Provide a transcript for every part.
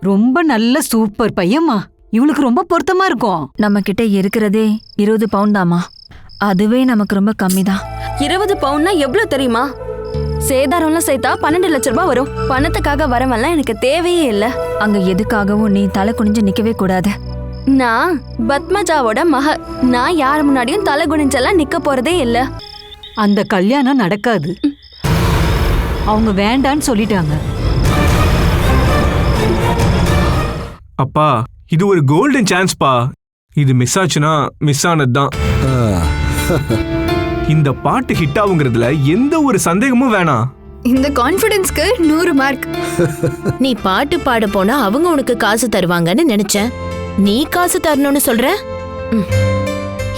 ரொம்ப நல்ல சூப்பர் பையம்மா. இவளுக்கு ரொம்ப பொருத்தமா இருக்கும். நம்ம கிட்ட இருக்கிறதே 20 பவுன் தாமா. அதுவே நமக்கு ரொம்ப கம்மி தான். 20 பவுன்னா எவ்வளவு தெரியுமா? சேதாரம்லாம் சேர்த்தா 12 லட்சம் ரூபாய் வரும். பணத்துக்காக வரவெல்லாம் எனக்கு தேவையே இல்ல. அங்க எதுக்காகவும் நீ தலை குனிஞ்சு நிக்கவே கூடாது. நான் பத்மஜாவோட மக. நான் யார் முன்னாடியும் தலை குனிஞ்செல்லாம் நிக்க போறதே இல்ல. அந்த கல்யாணம் நடக்காது. அவங்க வேண்டான்னு சொல்லிட்டாங்க. அப்பா, இது ஒரு கோல்டன் சான்ஸ் பா. இது மிஸ் ஆச்சுன்னா மிஸ் ஆனதுதான். இந்த பாட்டு ஹிட் ஆகுங்கிறதுல எந்த ஒரு சந்தேகமும் வேணாம். இந்த கான்ஃபிடன்ஸ்க்கு 100 மார்க். நீ பாட்டு பாட போனா அவங்க உனக்கு காசு தருவாங்கன்னு நினைச்சேன். நீ காசு தரணும்னு சொல்ற?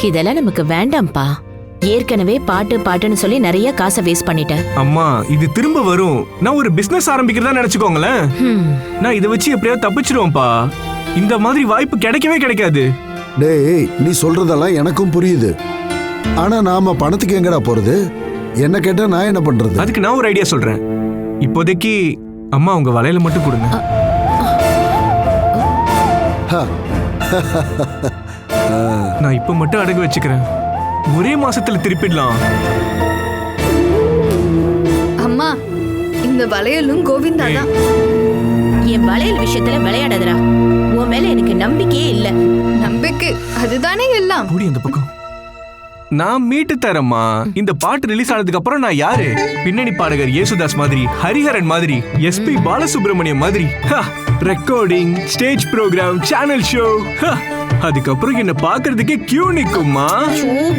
இதெல்லாம் நமக்கு வேண்டாம்ப்பா. ஏற்கனவே பாட்டு பாட்டுன்னு சொல்லி நிறைய காசை வேஸ்ட் பண்ணிட்டேன். அம்மா, இது திரும்ப வரும். நான் ஒரு பிசினஸ் ஆரம்பிக்கிறதா நினைச்சுக்கோங்களேன். நான் இதை வச்சு எப்படியாவது தப்பிச்சிருவேன்ப்பா. இந்த மாதிரி வாய்ப்பு கிடைக்கவே கிடைக்காது. டேய், நீ சொல்றதெல்லாம் எனக்கும் புரியுது. ஆனா நாம பணத்துக்கு எங்கடா போறது? என்ன கேட்டா நான் என்ன பண்றது? அதுக்கு நான் ஒரு ஐடியா சொல்றேன். இப்போதைக்கு அம்மா உங்க வலையில மட்டும் கொடுங்க. நான் இப்ப மட்டும் அடகு வச்சுக்கிறேன். ஒரே மாசத்துல திருப்பிடலாம். அம்மா, இந்த வளையலும் கோவிந்தா தான். என் வளையல் விஷயத்துல விளையாடாதடா. உன் மேல எனக்கு நம்பிக்கையே இல்ல. நம்பிக்கை அதுதானே எல்லாம். போடி அந்த பக்கம். நான் மீட்டு தரேம்மா. இந்த பாட்டு ரிலீஸ் ஆனதுக்கு அப்புறம் நான் யாரு? பின்னணி பாடகர் யேசுதாஸ் மாதிரி, ஹரிஹரன் மாதிரி, எஸ்பி பாலசுப்ரமணியம் மாதிரி, recording, stage program, channel show. அதுக்கப்புறம் என்ன பாக்குறதுக்கே கியூ நிக்குமா?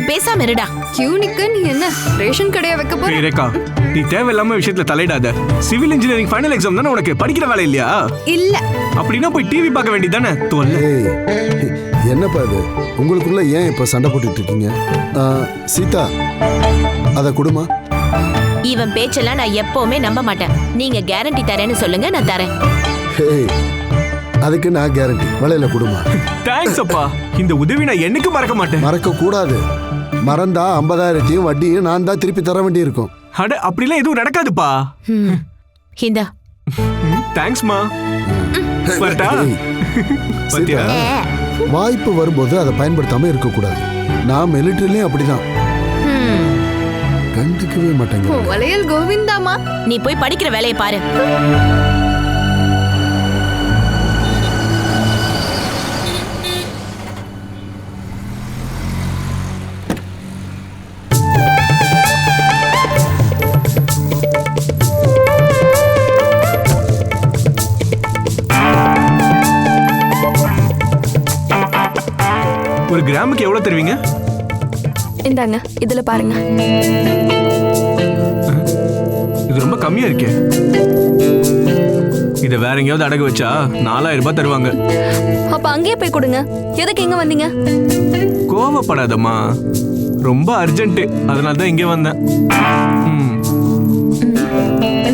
பேசாம இருடா. கியூனிக்கு நீ என்ன ரேஷன் கடையா வைக்க போற? ரேகா, நீ தேவையில்லாம விஷயத்துல தலையிடாத. சிவில் இன்ஜினியரிங் ஃபைனல் எக்ஸாம் தானே உனக்கு. படிக்கிற வேலை இல்லையா? இல்ல. அப்படின்னா போய் டிவி பார்க்க வேண்டியதானே. தொல்லை. என்னப்பா இது? உங்களுக்குள்ள ஏன் இப்ப சண்டை போட்டுட்டு இருக்கீங்க? சீதா, அத குடுமா. இவன் பேச்செல்லாம் நான் எப்பவுமே நம்ப மாட்டேன். நீங்க கேரண்டி தரேன்னு சொல்லுங்க, நான் தரேன். அதுக்கு நான் கேரண்டி. வலையில குடுமா. தேங்க்ஸ் அப்பா. இந்த உதவி நான் என்னைக்கு மறக்க மாட்டேன். மறக்க கூடாது. மறந்தா 50,000 வட்டியும் நான் தான் திருப்பி தர வேண்டி இருக்கும். அட, அப்படிலாம் எதுவும் நடக்காதுப்பா. இந்தா. தேங்க்ஸ்மா. வாய்ப்பு வரும்போது அதை பயன்படுத்தாம இருக்க கூடாது. நான் மிலிட்டரிலயும் அப்படிதான். கண்டுக்கவே மாட்டேங்க. வளையல் கோவிந்தாமா. நீ போய் படிக்கிற வேலையை பாரு. ஒரு கிராமுக்கு எவ்வளவு தருவீங்க? இந்தாங்க, இதுல பாருங்க. இது ரொம்ப கம்மியா இருக்கே. இத வேற எங்கயாவது அடகு வச்சா 4000 ரூபாய் தருவாங்க. அப்ப அங்கேயே போய் கொடுங்க. எதுக்கு இங்க வந்தீங்க? கோவப்படாதம்மா, ரொம்ப அர்ஜென்ட். அதனால தான் இங்க வந்தேன்.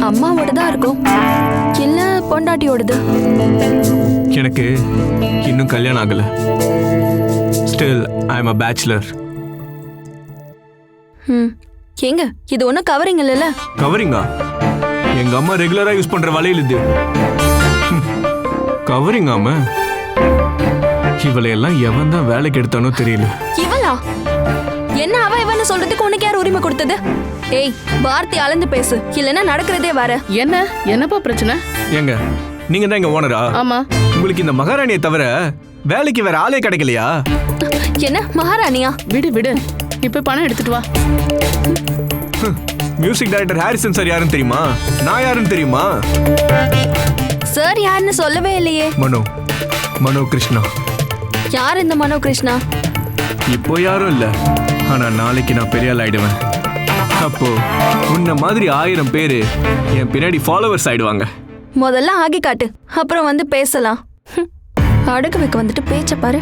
அம்மாவோட தான் இருக்கும், இல்ல பொண்டாட்டியோடது? எனக்கு இன்னும் கல்யாணம் ஆகல. Still I am a bachelor. ஏங்க, இது ஒன்னும் கவரிங் இல்லல? கவரிங்கா? எங்க அம்மா ரெகுலரா யூஸ் பண்ற வளையல் இது. கவரிங்காம? இவளையெல்லாம் எவன் தான் வேலைக்கு எடுத்தானோ தெரியல. இவளா? என்ன அவ இவன்னு சொல்றதுக்கு உனக்கு யார் உரிமை கொடுத்தது? ஏய், வார்த்தை அளந்து பேசு, இல்லன்னா நடக்கிறதே வேற. என்னப்பா பிரச்சனை? ஏங்க, நீங்க தான் எங்க ஓனரா? ஆமா. உங்களுக்கு இந்த மகாராணியை தவிர வேலைக்கு வேற ஆளே கிடைக்கலையா? என்ன மகாராணியா? விடு. இப்ப பணம் எடுத்துட்டு வா. மியூசிக் டைரக்டர் ஹாரிசன் சார் யாருன்னு தெரியுமா? நான் யாருன்னு தெரியுமா? சார் யாருன்னு சொல்லவே இல்லையே. மனோ கிருஷ்ணா. யார் இந்த மனோ கிருஷ்ணா? இப்போ யாரும் இல்ல, ஆனா நாளைக்கு நான் பெரிய ஆள் ஆயிடுவேன். அப்போ உன்ன மாதிரி 1000 பேரு என் பின்னாடி ஃபாலோவர்ஸ் ஆயிடுவாங்க. முதல்ல ஆகி காட்டு, அப்புறம் வந்து பேசலாம். அடகு வைக்க வந்துட்டு பேச்ச பாரு.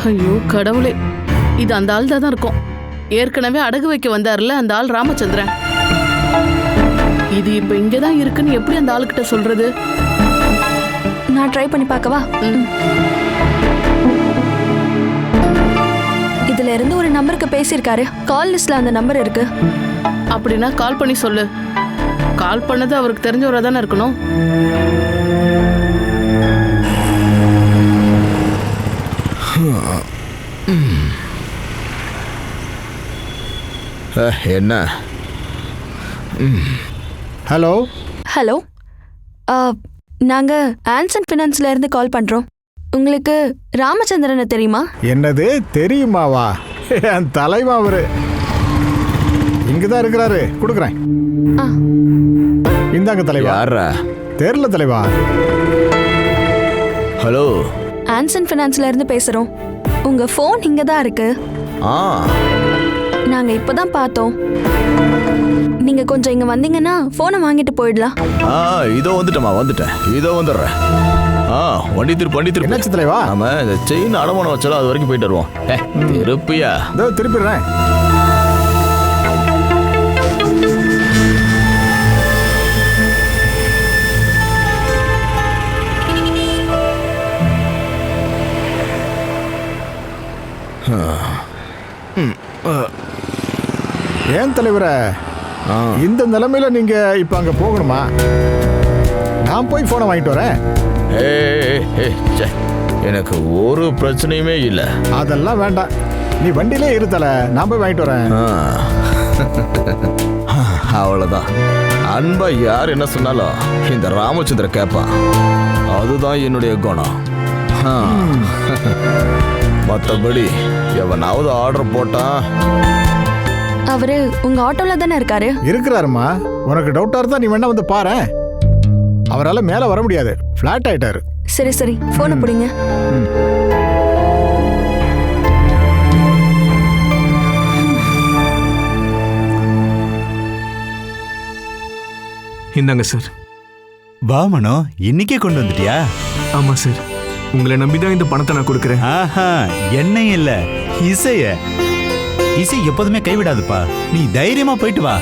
ஐயோ கடவுளே, இது அந்த ஆள் தான் இருக்கும். ஏற்கனவே அடகு வைக்க வந்தார்ல அந்த ஆள், ராமச்சந்திரன். இது இப்ப இங்கதான் இருக்குன்னு எப்படி அந்த ஆளுகிட்ட சொல்றது? நான் ட்ரை பண்ணி பார்க்கவா? இதுல இருந்து ஒரு நம்பருக்கு பேசியிருக்காரு. கால் லிஸ்ட்ல அந்த நம்பர் இருக்கு. அப்படின்னா கால் பண்ணி சொல்லு. கால் பண்ணது அவருக்கு தெரிஞ்சவரா தானே இருக்கணும். என்ன? ஹலோ ஹலோ, நாங்க ஆன்சன் ஃபினான்ஸ்ல இருந்து கால் பண்றோம். உங்களுக்கு ராமச்சந்திரனை தெரியுமா? என்னது தெரியுமாவா? என் தலைவா அவரு இங்கதான் இருக்கிறாரு. கொடுக்குறேன். இந்தாங்க தலைவா. தெரியல தலைவா. ஹலோ, ஆன்சன் ஃபினான்ஸ்ல இருந்து பேசுறோம். உங்க ஃபோன் இங்க தான் இருக்கு. நாங்க இப்பதான் பார்த்தோம். நீங்க கொஞ்சம் இங்க வந்தீங்கன்னா போனை வாங்கிட்டு போயிடலாம். இதோ வந்துட்டேமா, வந்துட்டேன். இதோ வந்துடுறேன். வண்டி திருப்பு. என்னாச்சு தலைவா? ஆமா, இந்த செயின் அடமானம் வச்சாலும் அது வரைக்கும் போயிட்டு வருவோம். திருப்பியா? இதோ திருப்பிடுறேன். ஏன் தலைவரே, இந்த நிலைமையில நீங்க இப்ப அங்க போகணுமா? நான் போய் போனை வாங்கிட்டு வரேன். எனக்கு ஒரு பிரச்சனையுமே இல்ல. அதெல்லாம் வேண்டாம், நீ வண்டியிலே இருத்தல, நான் போய் வாங்கிட்டு வரேன். அவ்வளவுதான். அன்பா யார் என்ன சொன்னாலும் இந்த ராமச்சந்திர கேப்பான். அதுதான் என்னுடைய குணம். மற்றபடி எவனாவது ஆர்டர் போட்டான். அவரு உங்க ஆட்டோல தானே இருக்காரு? இருக்கிறாருமா. உனக்கு டவுட்டா இருந்தா நீ வேணா வந்து பாரு. அவரால மேல வர முடியாது, பிளாட் ஆயிட்டாரு. சரி, போனை பிடிங்க. இந்தாங்க சார். வாமனோ, இன்னைக்கே கொண்டு வந்துட்டியா? ஆமா சார், உங்களை நம்பிதான் இந்த பணத்தை நான் கொடுக்குறேன். என்னையும் இல்ல, இசை எப்போதுமே கைவிடாதுப்பா. நீ தைரியமா போயிட்டு வா.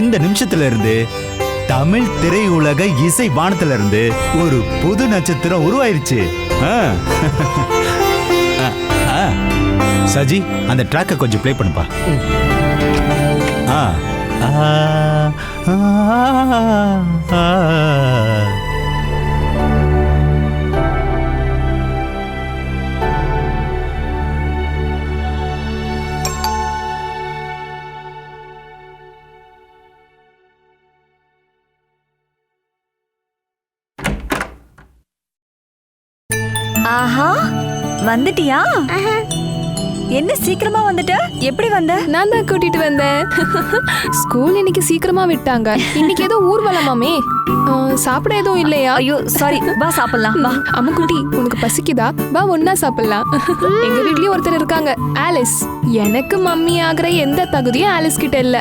இந்த நிமிஷத்துல இருந்து தமிழ் திரையுலக இசை வானத்துல இருந்து ஒரு புது நட்சத்திரம் உருவாயிருச்சு. சஜி, அந்த ட்ராக்கை கொஞ்சம் ப்ளே பண்ணுப்பா. ஆஹா, வந்துட்டியா? என்ன சீக்கிரமா வந்துட்ட? எப்படி வந்த? நான் தான் கூட்டிட்டு வந்தேன். ஸ்கூல் இன்னைக்கு சீக்கிரமா விட்டாங்க. இன்னைக்கு ஏதோ ஊர்வலமாமே. சாப்பிட எதுவும் இல்லையா? ஐயோ சாரி, வா சாப்பிடலாம். வா அம்முக்குட்டி, உனக்கு பசிக்குதா? வா ஒன்னா சாப்பிடலாம். எங்க வீட்லயும் ஒருத்தர் இருக்காங்க, ஆலிஸ். எனக்கு மம்மி ஆகிற எந்த தகுதியும் ஆலிஸ் கிட்ட இல்ல.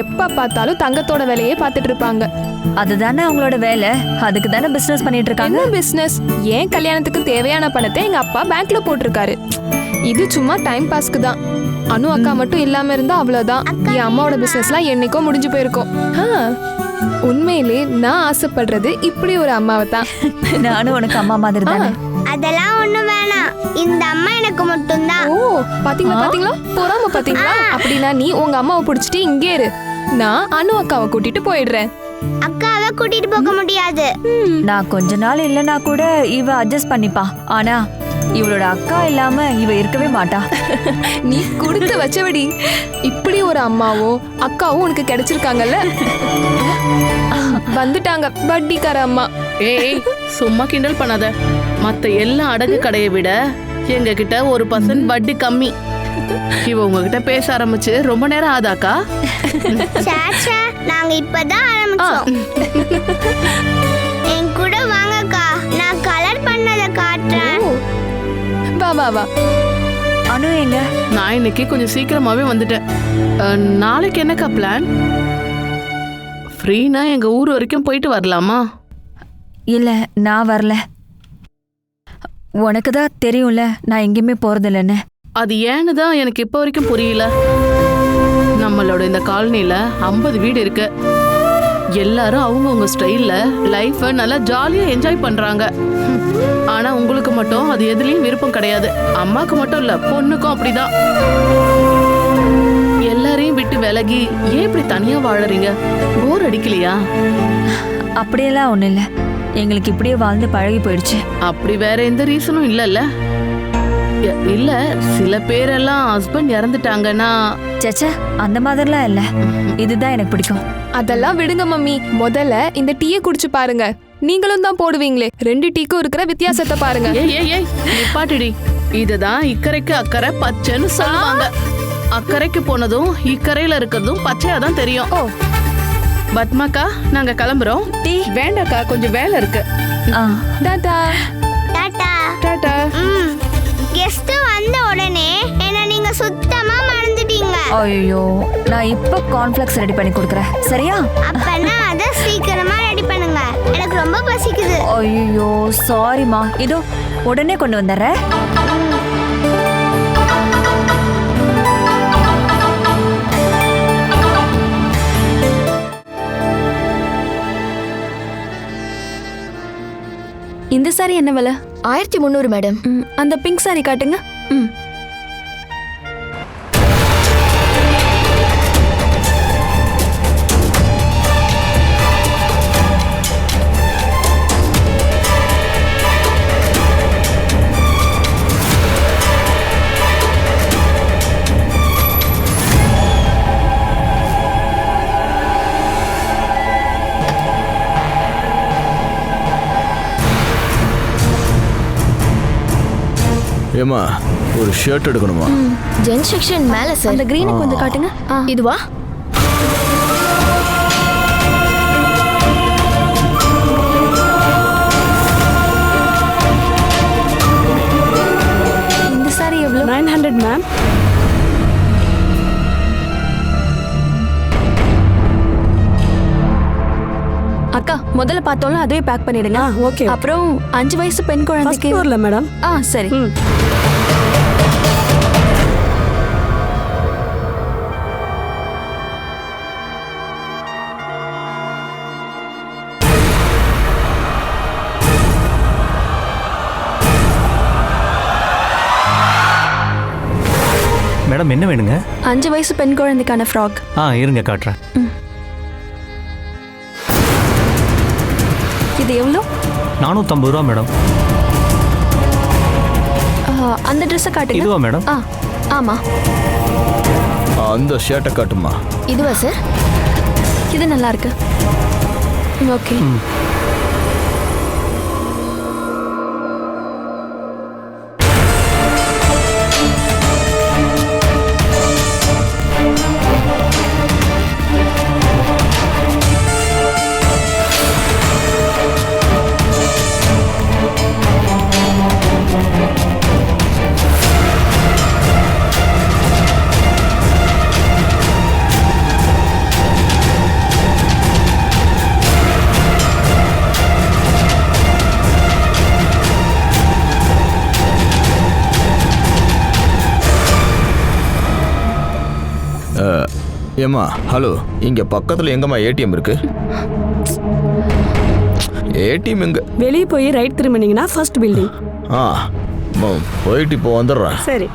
எப்ப பார்த்தாலும் தங்கத்தோட வேலையே பார்த்துட்டு இருப்பாங்க. அதுதானே அவங்களோட வேலை. அதுக்கு தானே பிசினஸ் பண்ணிட்டு இருக்காங்க. பிசினஸ்? ஏன் கல்யாணத்துக்கு தேவையான பணத்தை எங்க அப்பா பேங்க்ல போட்டிருக்காரு. இது சும்மா டைம் பாஸ்க்கு தான். அனு அக்கா மட்டும் இல்லாம இருந்தா அவ்வளவுதான். என் அம்மாவோட பிசினஸ்லாம் என்னைக்கோ முடிஞ்சு போயிருக்கும். உண்மையிலே நான் ஆசைப்படுறது இப்படி ஒரு அம்மாவை தான். நானும் உனக்கு அம்மா மாதிரி தானே. அதெல்லாம் ஒண்ணு வேணாம், இந்த அம்மா எனக்கு மட்டும்தான். ஓ, பாத்தீங்களா பொறாம பாத்தீங்களா? அப்படின்னா நீ உங்க அம்மாவை பிடிச்சிட்டு இங்கே இரு. நான் அனு அக்காவை கூட்டிட்டு போயிடுறேன். அக்காவை கூட்டிட்டு போக முடியாது. நான் கொஞ்ச நாள் இல்லனா கூட இவ அட்ஜஸ்ட் பண்ணிப்பா. ஆனா இவளோட அக்கா இல்லாம இவ இருக்கவே மாட்டா. நீ கொடுத்து வச்சபடி இப்படி ஒரு அம்மாவும் அக்காவும் உனக்கு கிடைச்சிருக்காங்கல்ல. வந்துட்டாங்க வட்டிக்கார அம்மா. ஏய், சும்மா கிண்டல் பண்ணாத. மத்த எல்லா அடகு கடையை விட எங்க கிட்ட 1% வட்டி கம்மி. இவ உங்ககிட்ட பேச ஆரம்பிச்சு ரொம்ப நேரம் ஆதாக்கா? சாச்சா, நாங்க இப்பதான் ஆரம்பிச்சோம். என் கூட வாங்கக்கா, நான் கலர் பண்ணத காட்டுறேன். வா. அனு எங்க? நான் இன்னைக்கு கொஞ்சம் சீக்கிரமாவே வந்துட்டேன். நாளைக்கு என்னக்கா பிளான்? ஃப்ரீனா எங்க ஊர் வரைக்கும் போயிட்டு வரலாமா? இல்ல, நான் வரல. உனக்கு தான் தெரியும்ல நான் எங்கேயுமே போறது இல்லைன்னு. அது ஏன்னு தான் எனக்கு இப்போ வரைக்கும் புரியல. நம்மளோட இந்த காலனில 50 வீடு இருக்கு. எல்லாரும் அவங்கவுங்க ஸ்டைல்ல லைஃப நல்லா ஜாலியா என்ஜாய் பண்றாங்க. ஆனா உங்களுக்கு மட்டும் அது எதுலயும் விருப்பம் கிடையாது. அம்மாக்கு மட்டும் இல்ல, பொண்ணுக்கும் அப்படிதான். எல்லாரையும் விட்டு விலகி ஏன் இப்படி தனியா வாழறீங்க? போர் அடிக்கலையா? அப்படியெல்லாம் ஒண்ணும் இல்ல, எங்களுக்கு இப்படியே வாழ்ந்து பழகி போயிடுச்சு. அப்படி வேற எந்த ரீசனும் இல்லல்ல? இல்ல, சில பேரெல்லாம் ஹஸ்பண்ட் இறந்துட்டாங்கன்னா. சேச்சே, அந்த மாதிரிலாம் இல்ல. இதுதான் எனக்கு பிடிக்கும். அதெல்லாம் விடுங்க மம்மி, முதல்ல இந்த டீயை குடிச்சு பாருங்க. நீங்களும் தான் போடுவீங்களே, 2 டீக்கும் இருக்கிற வித்தியாசத்தை பாருங்க. ஏய் நிப்பாட்டுடி. இதுதான் இக்கரைக்கு அக்கறை பச்சைன்னு சொல்லுவாங்க. அக்கறைக்கு போனதும் இக்கரையில இருக்கிறதும் பச்சையா தான் தெரியும். ஓ பத்மாக்கா, நாங்க கிளம்புறோம். டீ வேண்டாக்கா, கொஞ்சம் வேலை இருக்கு. டாடா டாடா. டாடா. கெஸ்ட் வந்த உடனே என்ன நீங்க சுத்தமா மறந்துட்டீங்க. ஐயோ, நான் இப்ப கார்ன்ஃபிளக்ஸ் ரெடி பண்ணி கொடுக்குறேன், சரியா? அப்பனா அத சீக்கிரமா ரெடி பண்ணுங்க, எனக்கு ரொம்ப பசிக்குது. ஐயோ சாரிமா, இதோ உடனே கொண்டு வந்துடுறேன். இந்த சாரி என்ன விலை? 1300 மேடம். அந்த பிங்க் சாரி காட்டுங்க. ஏமா, ஒரு ஷர்ட் எடுக்கணுமா? ஜென் செக்ஷன் மேல சார். அந்த கிரீனை கொஞ்சம் காட்டுங்க. இதுவா? இந்த சாரி எவ்வளவு? 900 மேம். அக்கா, முதல்ல பார்த்தோம்ல அதுவே பேக் பண்ணிடுங்க. ஓகே. அப்புறம் 5 வயசு பெண் குழந்தைக்கு மேடம். சரி. மேடம், என்ன வேணுங்க? 5 வயசு பெண் குழந்தைக்கான ஃப்ராக். இருங்க காட்டுறேன். இது எவ்வளோ? 450 ரூபா மேடம். அந்த ட்ரெஸ்ஸை காட்டுங்க. இதுவா மேடம்? ஆமா. அந்த ஷர்ட்டை காட்டுமா? இதுவா சார்? இது நல்லா இருக்கு. ஓகே. ஏமா, ஹலோ, இங்க பக்கத்துல எங்கம்மா ஏடிஎம் இருக்கு? ஏடிஎம் எங்க? வெளியே போய் ரைட் திரும்பினீங்கன்னா ஃபர்ஸ்ட் பில்டிங். போயிட்டு இப்போ வந்துடுறேன். சரி.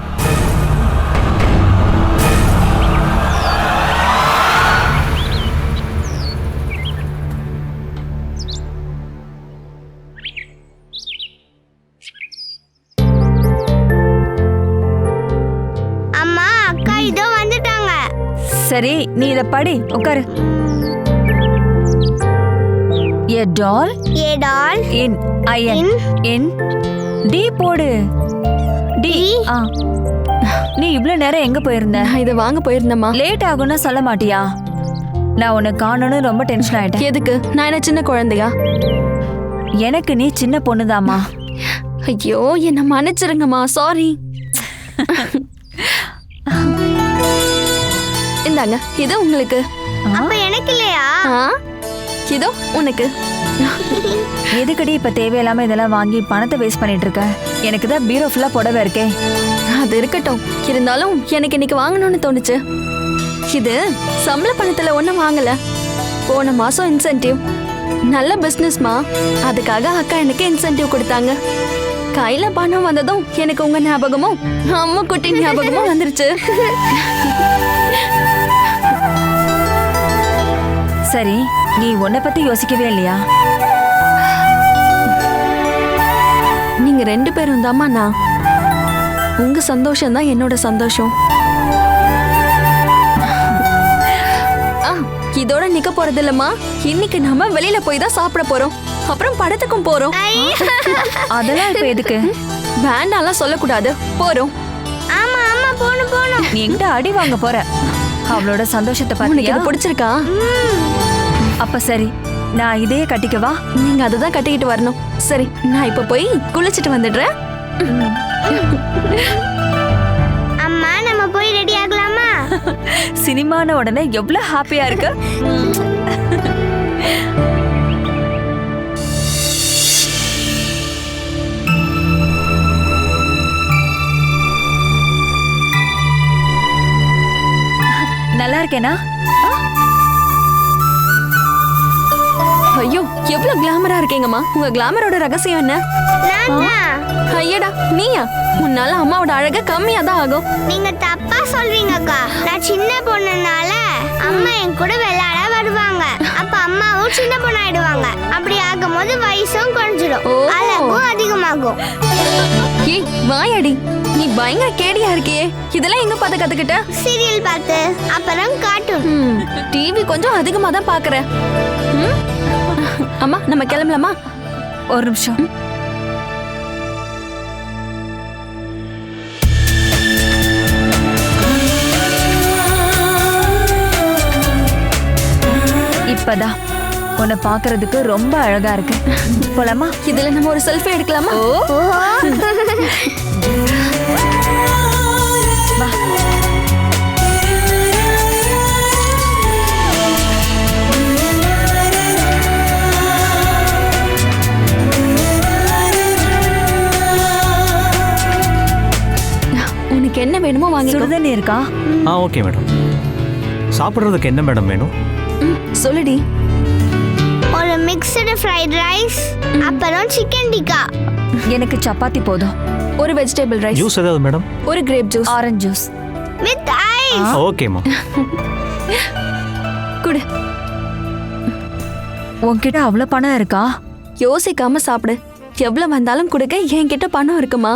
அம்மா, அக்கா இதோ வந்துட்டாங்க. சரி, நீ இத படி, உட்காரு. A doll. A doll. In. In. D போடு. D. நீ இவ்ளோ நேரம் எங்க போயிருந்த? இத வாங்க போயிருந்தேம்மா. லேட் ஆகும்னா சொல்ல மாட்டியா? நான் உன்னை காணோன்னு ரொம்ப டென்ஷன் ஆயிட்டேன். எதுக்கு? நான் என்ன சின்ன குழந்தையா? எனக்கு நீ சின்ன பொண்ணுதாம்மா. ஐயோ, என்ன மன்னிச்சிருங்கம்மா, சாரி. இந்தாங்க, இது உங்களுக்கு. அப்ப எனக்கு இல்லையா? இதோ உனக்கு. எதுக்கடி இப்ப தேவையில்லாம இதெல்லாம் வாங்கி பணத்தை வேஸ்ட் பண்ணிட்டு இருக்க? எனக்கு தான் பீரோ ஃபுல்லா புடவை இருக்கே. அது இருக்கட்டும், இருந்தாலும் எனக்கு இன்னைக்கு வாங்கணும்னு தோணுச்சு. இது சம்பள பணத்துல ஒன்றும் வாங்கல, போன மாசம் இன்சென்டிவ். நல்ல பிஸ்னஸ்மா, அதுக்காக அக்கா எனக்கு இன்சென்டிவ் கொடுத்தாங்க. கையில பணம் வந்ததும் எனக்கு உங்க ஞாபகமும் அம்மா குட்டி ஞாபகமும் வந்துருச்சு. சரி, நீ உன்னை பத்தி யோசிக்கவே இல்லையா? நீங்க 2 பேரும் தாம்மா நான். உங்க சந்தோஷம் தான் என்னோட சந்தோஷம். இதோட நிக்க போறது இல்லம்மா. இன்னைக்கு நம்ம வெளியில போய் தான் சாப்பிட போறோம். அப்புறம் படத்துக்கும் போறோம். அதெல்லாம் இப்ப எதுக்கு? வேண்டாம்லாம் சொல்லக்கூடாது. போறோம். ஆமா ஆமா போணும் போணும். நீ எங்கிட்ட அடி வாங்க போற. அவளோட சந்தோஷத்தை உனக்கு பாத்தியா? இது பிடிச்சிருக்கா? அப்ப சரி, நான் இதையே கட்டிக்கவா? நீங்க அதுதான் கட்டிக்கிட்டு வரணும். சரி, நான் இப்ப போய் குளிச்சிட்டு வந்துடுறேன். அம்மா நம்ம போய் ரெடி ஆகலாமா? சினிமான உடனே எவ்வளவு ஹாப்பியா இருக்கு. நல்லா இருக்கேனா? ஐயோ, எவ்வளவு கிளாமரா இருக்கீங்கம்மா. உங்க கிளாமரோட ரகசியம் என்ன? ஐயடா, நீயா? உன்னால அம்மாவோட அழக கம்மியா தான் ஆகும். நீங்க தப்பா சொல்றீங்கக்கா. நான் சின்ன பொண்ணுனால அம்மா என் கூட விளையாட வருவாங்க. அப்ப அம்மாவும் சின்ன பொண்ணாயிடுவாங்க. அப்படி ஆகும்போது வயசும் குறைஞ்சிடும், அழகும் அதிகமாகும். ஏய் வாயாடி, நீ பயங்கர கேடியா இருக்கியே. இதெல்லாம் எங்க பார்த்து கத்துக்கிட்ட? சீரியல் பார்த்து, அப்புறம் கார்ட்டூன். டிவி கொஞ்சம் அதிகமா தான் பாக்குறேன். அம்மா நம்ம கிளம்பலாமா? ஒரு நிமிஷம். இப்பதான் உன்னை பாக்குறதுக்கு ரொம்ப அழகா இருக்கு. போலாமா? இதுல நம்ம ஒரு செல்ஃபி எடுக்கலாமா? வா. உனக்கு என்ன வேணுமோ வாங்கி. சுடுதண்ணி இருக்கா? Okay madam. சாப்பிட்றதுக்கு என்ன மேடம் வேணும்? சொல்லுடி. ஒரு மிக்ஸ்டு ஃப்ரைட் ரைஸ், அப்புறம் சிக்கன் டிக்கா. எனக்கு சப்பாத்தி போதும். ஒரு வெஜிடபிள் ரைஸ். ஜூஸ் ஏதாவது மேடம்? ஒரு grape juice. Orange juice with ice. ஓகேம்மா. குடு. உன்கிட்ட அவ்வளவு பணம் இருக்கா? யோசிக்காம சாப்பிடு. எவ்வளவு வந்தாலும் கொடுக்க என்கிட்ட பணம் இருக்குமா?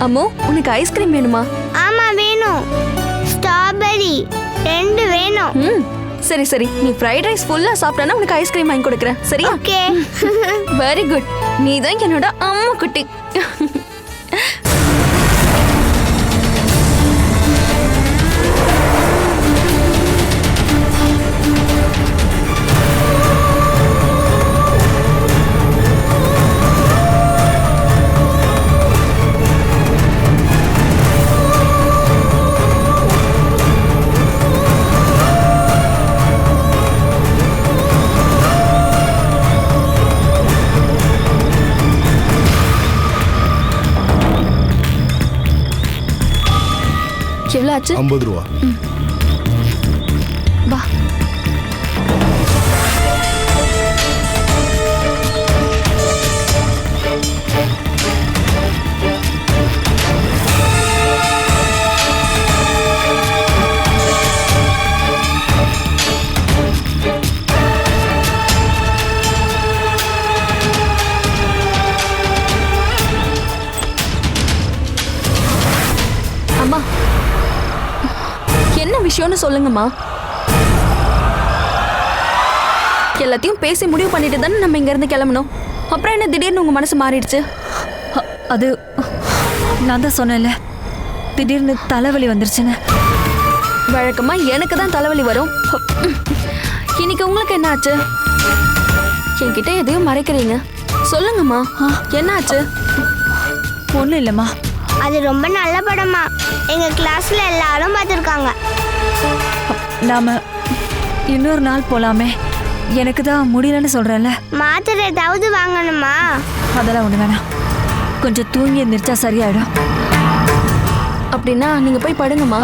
அம்மோ, உனக்கு ஐஸ்கிரீம் வேணுமா? ஆமா வேணும். ஸ்ட்ராபெரி 2 வேணும். சரி சரி, நீ ஃப்ரைட் ரைஸ் ஃபுல்லா சாப்பிட்டனா உனக்கு ஐஸ்கிரீம் வாங்கி கொடுக்கறேன். சரியா? ஓகே. Very good. நீ தான் என்னோட அம்மா குட்டி. எவ்வளவு ஆச்சு? 50 ரூபா. வா. அம்மா, என்ன விஷயம்னு சொல்லுங்கம்மா. எல்லாத்தையும் பேசி முடிவு பண்ணிட்டு தானே நம்ம இங்க இருந்து கிளம்பணும். அப்புறம் என்ன திடீர்னு உங்க மனசு மாறிடுச்சு? அது நான் தான் சொன்னேன்ல, திடீர்னு தலைவலி வந்துருச்சுன்னு. வழக்கமா எனக்கு தான் தலைவலி வரும். இன்னைக்கு உங்களுக்கு என்ன ஆச்சு? என்கிட்ட எதையும் மறைக்கிறீங்க. சொல்லுங்கம்மா, என்ன ஆச்சு? ஒண்ணும் இல்லம்மா. அது ரொம்ப நல்ல படமா. எங்க கிளாஸ்ல எல்லாரும் பார்த்திருக்காங்க. நாம இன்னொரு நாள் போலாமே. எனக்கு தான் முடியலன்னு சொல்றேன்ல. மாத்திரை ஏதாவது வாங்கணுமா? அதெல்லாம் ஒண்ணு வேணாம். கொஞ்சம் தூங்கி எந்திரிச்சா சரியாயிடும். அப்படின்னா நீங்க போய் படுங்கம்மா.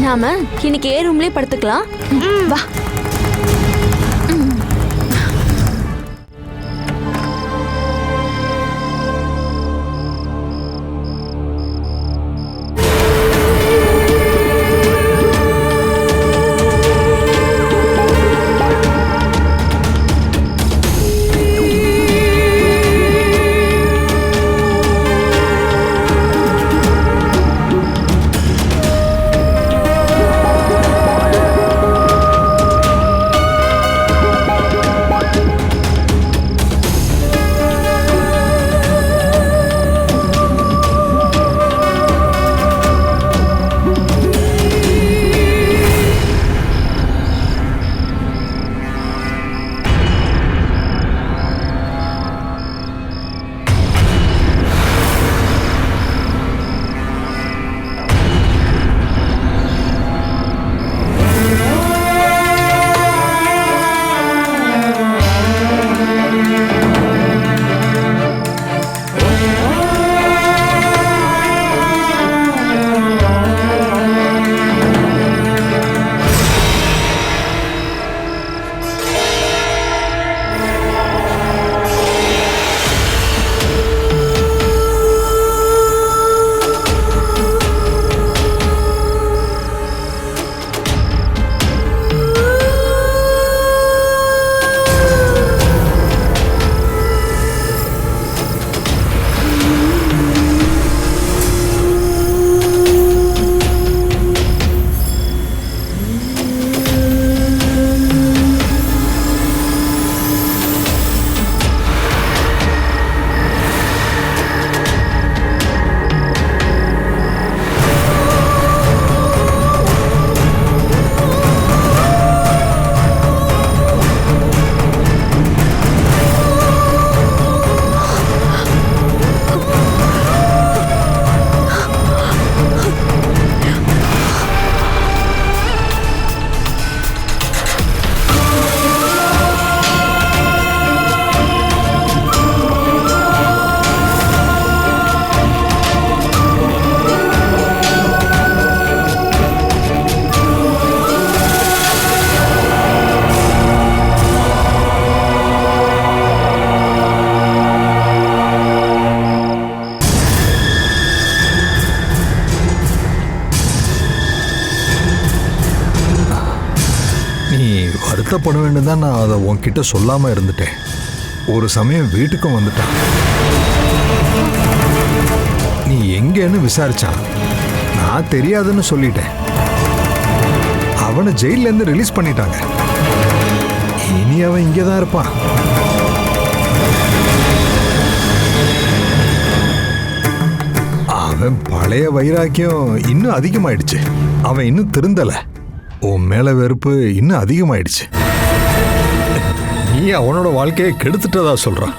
நாம இன்னைக்கு ரூம்லயே படுத்துக்கலாம். வா. வருத்தப்படுவேன்னு தான் நான் அதை உன்கிட்ட சொல்லாம இருந்துட்டேன். ஒரு சமயம் வீட்டுக்கும் வந்துட்டான். நீ எங்கன்னு விசாரிச்சான். நான் தெரியாதுன்னு சொல்லிட்டேன். அவனை ஜெயில இருந்து ரிலீஸ் பண்ணிட்டாங்க. இனி அவன் இங்கதான் இருப்பான். அவன் பழைய வைராக்கியம் இன்னும் அதிகமாயிடுச்சு. அவன் இன்னும் திருந்தல. உன் மேல வெறுப்பு இன்னும் அதிகமாயிடுச்சு. நீ அவனோட வாழ்க்கையை கெடுத்துட்டதா சொல்றான்.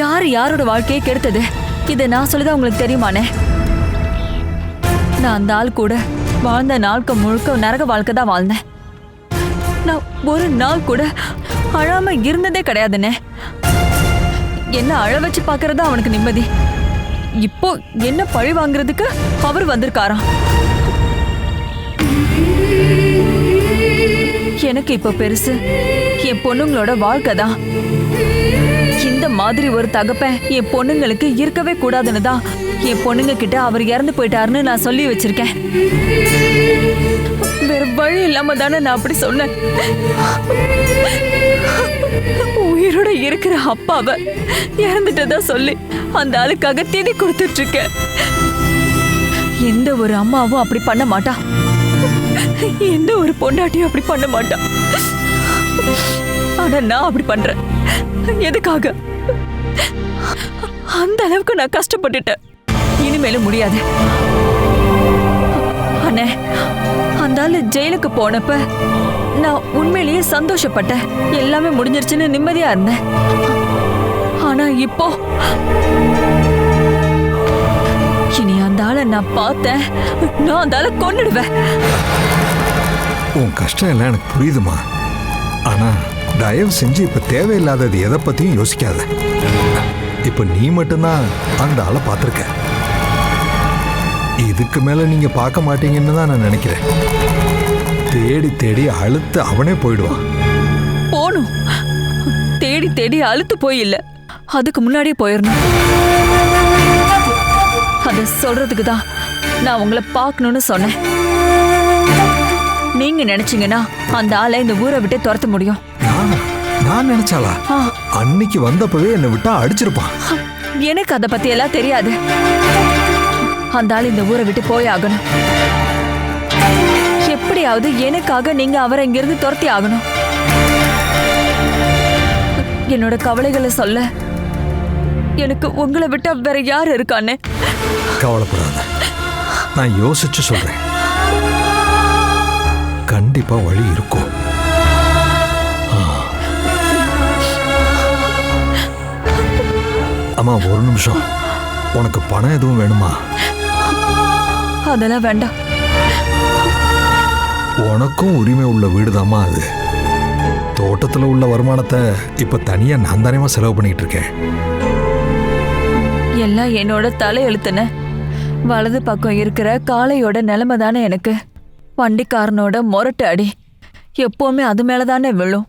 யாரு யாரோட வாழ்க்கையை கெடுத்தது? இதை நான் சொல்லிதான் உங்களுக்கு தெரியுமானே? நான் அந்த ஆள் கூட வாழ்ந்த நாட்கள் முழுக்க நரக வாழ்க்கை தான் வாழ்ந்தேன். நான் ஒரு நாள் கூட அழாம இருந்ததே கிடையாதுண்ணே. என்ன அழ வச்சு பாக்குறதா அவனுக்கு நிம்மதி. இப்போ என்ன பழி வாங்குறதுக்கு அவர் வந்திருக்காராம். எனக்கு இப்ப பெருசு என் பொண்ணுங்களோட வாழ்க்கை தான். இந்த மாதிரி ஒரு தகப்பன் என் பொண்ணுங்களுக்கு இருக்கவே கூடாதுன்னு தான் என் பொண்ணுங்க கிட்ட அவர் இறந்து போயிட்டாருன்னு நான் சொல்லி வச்சிருக்கேன். வேற வழி இல்லாம தானே நான் அப்படி சொன்னேன். உயிரோட இருக்கிற அப்பாவை இறந்துட்டதா சொல்லி அந்த ஆளுக்காக தேடி கொடுத்துட்டு இருக்கேன். எந்த ஒரு அம்மாவும் அப்படி பண்ண மாட்டா. எந்த ஒரு பொண்டாட்டியும் அப்படி பண்ண மாட்டா. ஆனா நான் அப்படி பண்றேன். எதுக்காக? அந்த அளவுக்கு நான் கஷ்டப்பட்டுட்டேன். இனிமேலும் முடியாது. அண்ணே, அந்த ஆளு ஜெயிலுக்கு போனப்ப நான் உண்மையிலேயே சந்தோஷப்பட்டேன். எல்லாமே முடிஞ்சிருச்சுன்னு நிம்மதியா இருந்தேன். ஆனா இப்போ இனி அந்த ஆளை நான் பார்த்தேன், நான் அந்த ஆளை கொன்னுடுவேன். உன் கஷ்டம் எல்லாம் எனக்கு புரியுதுமா. ஆனா தயவு செஞ்சு இப்ப தேவையில்லாதது எதை பத்தியும் யோசிக்காத. இப்ப நீ மட்டும்தான் அந்த ஆளை பார்த்திருக்க. இதுக்கு மேல நீங்க பார்க்க மாட்டீங்கன்னு தான் நான் நினைக்கிறேன். தேடி தேடி அழுத்து அவனே போயிடுவான். போணும். தேடி தேடி அழுத்து போய் இல்ல, அதுக்கு முன்னாடியே போயிடணும். அதை சொல்றதுக்கு தான் நான் உங்களை பார்க்கணும்னு சொன்னேன். நீங்க நினைச்சீங்கன்னா அந்த ஆளை இந்த ஊரை விட்டு துரத்த முடியும். நான் நினைச்சாலா? அன்னைக்கு வந்தப்பவே என்னை விட்டா அடிச்சிருப்பான். எனக்கு அதை பத்தி எல்லாம் தெரியாது. அந்த ஆள் இந்த ஊரை விட்டு போய் ஆகணும். எப்படியாவது எனக்காக நீங்க அவரை இங்கிருந்து துரத்தி ஆகணும். என்னோட கவலைகளை சொல்ல எனக்கு உங்களை விட்டு வேற யாரு இருக்கானே? கவலைப்படாத, நான் யோசிச்சு சொல்றேன். கண்டிப்பா வழி இருக்கும். அம்மா ஒரு நிமிஷம், உனக்கு பணம் எதுவும் வேணுமா? அதெல்லாம் வேண்டாம். உனக்கும் உரிமை உள்ள வீடுதாம்மா அது. தோட்டத்துல உள்ள வருமானத்தை இப்ப தனியா நான் தானேமா செலவு பண்ணிட்டு இருக்கேன். எல்லாம் என்னோட தலையெழுத்துன. வலது பக்கம் இருக்கிற காளையோட நிலைமை தானே எனக்கு. வண்டிக்காரனோட முரட்டு அடி எப்பவுமே அது மேலதானே விழும்.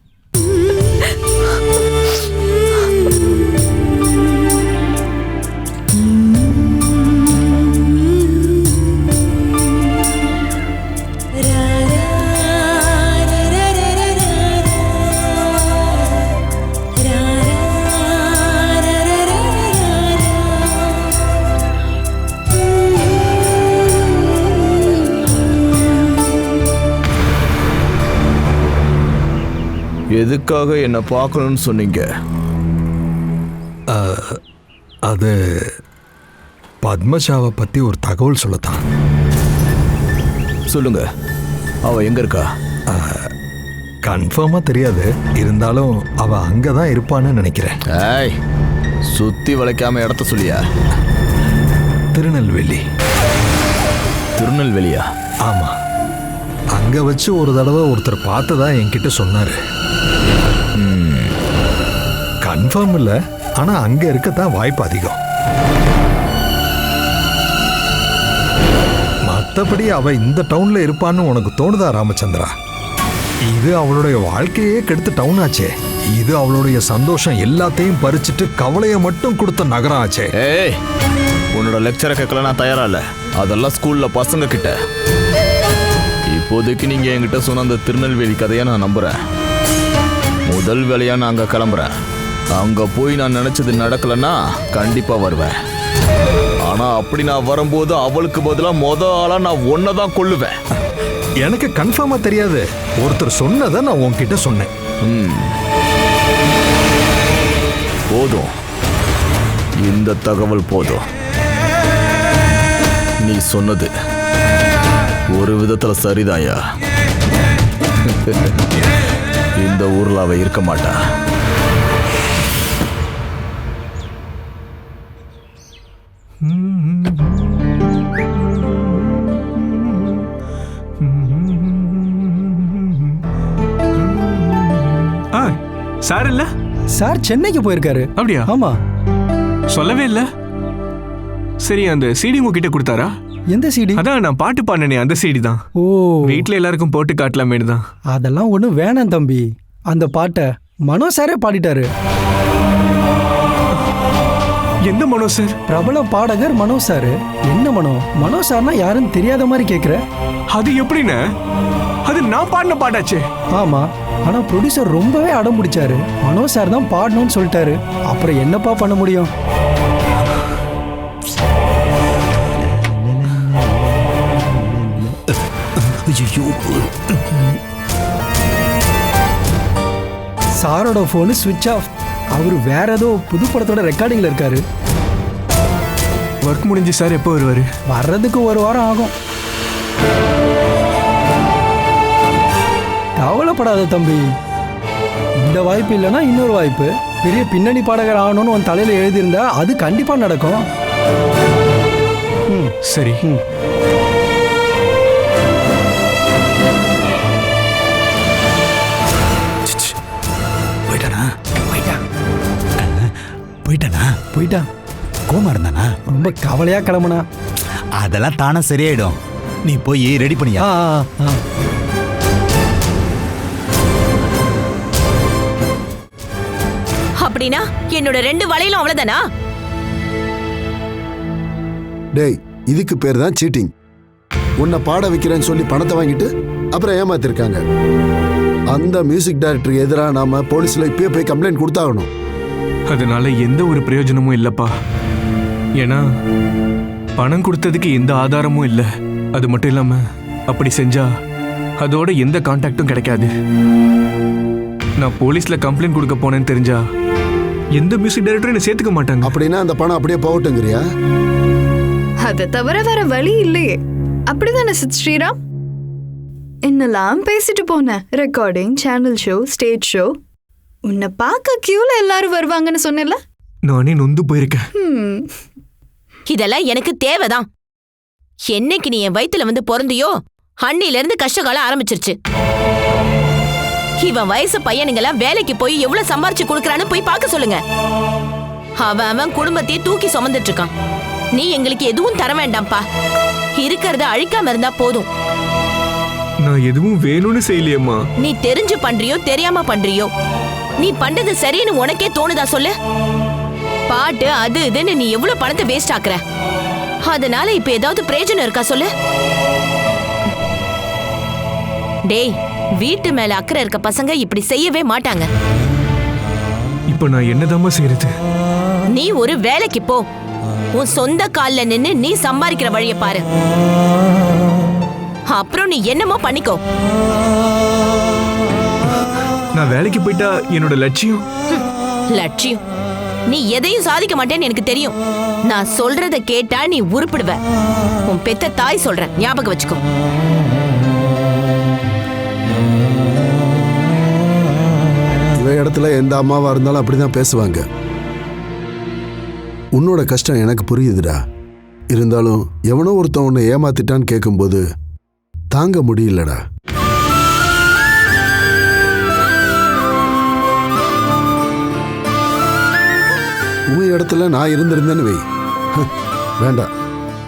எதுக்காக என்ன பார்க்கணும்னு சொன்னீங்க? அது பத்மஜாவை பத்தி ஒரு தகவல் சொல்லத்தான். சொல்லுங்க, அவ எங்க இருக்கா? கன்ஃபார்மா தெரியாது, இருந்தாலும் அவ அங்கதான் இருப்பான்னு நினைக்கிறேன். ஏய், சுத்தி வளைக்காம இடத்த சொல்லியா? திருநெல்வேலி. திருநெல்வேலியா? ஆமா, அங்க வச்சு ஒரு தடவை ஒருத்தர் பார்த்ததா என்கிட்ட சொன்னாரு. கன்ஃபார்ம் இல்ல, ஆனா அங்க இருக்கத்தான் வாய்ப்பு அதிகம். மற்றபடி அவ இந்த டவுன்ல இருப்பான்னு உனக்கு தோணுதா ராமச்சந்திரா? இது அவளுடைய வாழ்க்கையே கெடுத்த டவுன் ஆச்சே. இது அவளுடைய சந்தோஷம் எல்லாத்தையும் பறிச்சுட்டு கவலையை மட்டும் கொடுத்த நகரம் ஆச்சே. ஏய், உன்னோட லெக்சரை கேட்கல நான் தயாரா இல்ல. அதெல்லாம் ஸ்கூல்ல பசங்க கிட்ட. இப்போதைக்கு நீங்க என்கிட்ட சொன்ன அந்த திருநெல்வேலி கதையை நான் நம்புறேன். முதல் வேலையா நான் அங்க கிளம்புறேன். அங்க போய் நான் நினைச்சது நடக்கலன்னா கண்டிப்பா வருவேன். ஆனா அப்படி நான் வரும்போது அவளுக்கு பதிலா ஆளா நான் ஒன்னதான் கொல்லுவேன். எனக்கு கன்ஃபார்மா தெரியாது. ஒருத்தர் சொன்னதை நான் உன்கிட்ட சொன்னேன். போதும், இந்த தகவல் போதும். நீ சொன்னது ஒரு விதத்துல சரிதாயா. இந்த ஊர்ல அவ இருக்க மாட்டா. சார் இல்ல சார் சென்னைக்கு போயிருக்காரு. அப்படியா? ஆமா. சொல்லவே இல்ல. சரி, அந்த சிடி உங்ககிட்ட கொடுத்தாரா? எந்த சிடி? அதான் நான் பாட்டு பாடினே அந்த சிடி தான். ஓ, வீட்ல எல்லாருக்கும் போட்டு காட்டலாமேனு தான். அதெல்லாம் ஒண்ணும் வேணாம் தம்பி. அந்த பாட்டை மனோ சாரே பாடிட்டாரு. எந்த மனோ சார்? பிரபல பாடகர் மனோ சார். என்ன மனோ? மனோ சார்னா யாருன்னு தெரியாத மாதிரி கேக்குற? அது எப்படின்னு? அது நான் பாடின பாட்டாச்சே. ஆமா, ஆனா ப்ரொடியூசர் ரொம்பவே அடம் பிடிச்சாரு. மனோ சார் தான் பாடணும்னு சொல்லிட்டாரு. அப்புறம் என்னப்பா பண்ண முடியும்? சாரோட போனு ஸ்விட்ச் ஆஃப். அவரு வேற ஏதோ புது படத்தோட ரெக்கார்டிங்ல இருக்காரு. ஒர்க் முடிஞ்சு சார் எப்போ வருவாரு? வர்றதுக்கு ஒரு வாரம் ஆகும். கவலைப்படாத தம்பி. இந்த வாய்ப்பு இல்லைன்னா இன்னொரு வாய்ப்பு. பெரிய பின்னணி பாடகர் ஆகணும்னு உன் தலையில எழுதியிருந்தா அது கண்டிப்பா நடக்கும். சரி. போயிட்டான். கோமா இருந்தானா? ரொம்ப கவலையா கிளம்புனா. அதெல்லாம் தானே சரியாயிடும். நீ போய் ரெடி பண்ணியா? அப்படின்னா என்னோட 2 வளையலும் அவ்வளவுதானா? டேய், இதுக்கு பேர் தான் சீட்டிங். உன்னை பாட வைக்கிறேன்னு சொல்லி பணத்தை வாங்கிட்டு அப்புறம் ஏமாத்திருக்காங்க. அந்த மியூசிக் டைரக்டருக்கு எதிராக நாம போலீஸ்ல இப்பயே போய் கம்ப்ளைண்ட் கொடுத்தாகணும். அதனால எந்த ஒரு பிரயோஜனமும் இல்லப்பா. ஏன்னா பணம் கொடுத்ததுக்கு எந்த ஆதாரமும் இல்லை. அது மட்டும் இல்லாம அப்படி செஞ்சா அதோட எந்த கான்டாக்டும் கிடைக்காது. நான் போலீஸ்ல கம்ப்ளைண்ட் கொடுக்க போனேன்னு தெரிஞ்சா எந்த மியூசிக் டைரக்டரும் என்ன சேர்த்துக்க மாட்டாங்க. அப்படின்னா அந்த பணம் அப்படியே போகட்டுங்கிறியா? அதை தவிர வேற வழி இல்லையே. அப்படிதானே சித் ஸ்ரீராம்? என்னெல்லாம் பேசிட்டு போன. Recording, channel show, stage show. உன்னை பார்க்க கியூல எல்லாரும் வருவாங்கன்னு சொன்னேன்ல. நானே நொந்து போயிருக்கேன். இதெல்லாம் எனக்கு தேவைதான். என்னைக்கு நீ என் வயித்துல வந்து பிறந்தியோ அன்னில இருந்து கஷ்டகாலம் ஆரம்பிச்சிருச்சு. இவன் வயசு பையனுங்கெல்லாம் வேலைக்கு போய் எவ்வளவு சம்பாரிச்சு கொடுக்கறான்னு போய் பார்க்க சொல்லுங்க. அவன் குடும்பத்தையே தூக்கி சுமந்துட்டு இருக்கான். நீ எங்களுக்கு எதுவும் தர வேண்டாம்ப்பா. இருக்கிறத அழிக்காம இருந்தா போதும். நான் எதுவும் வேணும்னு செய்யலையம்மா. நீ தெரிஞ்சு பண்றியோ தெரியாம பண்றியோ, நீ பண்றது சரின்னு உனக்கே தோணுதா சொல்லு? பாட்டு அது இதுன்னு நீ எவ்வளவு பணத்தை வேஸ்ட் ஆக்குற. அதனால இப்ப ஏதாவது பிரயோஜனம் இருக்கா சொல்லு? டேய், வீட்டு மேல அக்கறை இருக்க பசங்க இப்படி செய்யவே மாட்டாங்க. இப்ப நான் என்னதாம்மா செய்யறது? நீ ஒரு வேலைக்கு போ. உன் சொந்த கால்ல நின்னு நீ சம்பாதிக்கிற வழிய பாரு. அப்புறம் நீ என்னமோ பண்ணிக்கோ. நான் வேலைக்கு போயிட்டா என்னோட லட்சியம் லட்சியம் நீ எதையும் சாதிக்க மாட்டேன்னு எனக்கு தெரியும். நான் சொல்றத கேட்டா நீ உருப்பிடுவ. உன் பெத்த தாய் சொல்ற, ஞாபகம் வச்சுக்கோ. இவ இடத்துல எந்த அம்மாவா இருந்தாலும் அப்படிதான் பேசுவாங்க. உன்னோட கஷ்டம் எனக்கு புரியுதுடா. இருந்தாலும் எவனோ ஒருத்தன் உன்னை ஏமாத்திட்டான்னு கேட்கும்போது தாங்க முடியலடா. உன் இடத்துல நான் இருந்திருந்தேன்னு வை. வேண்டாம்,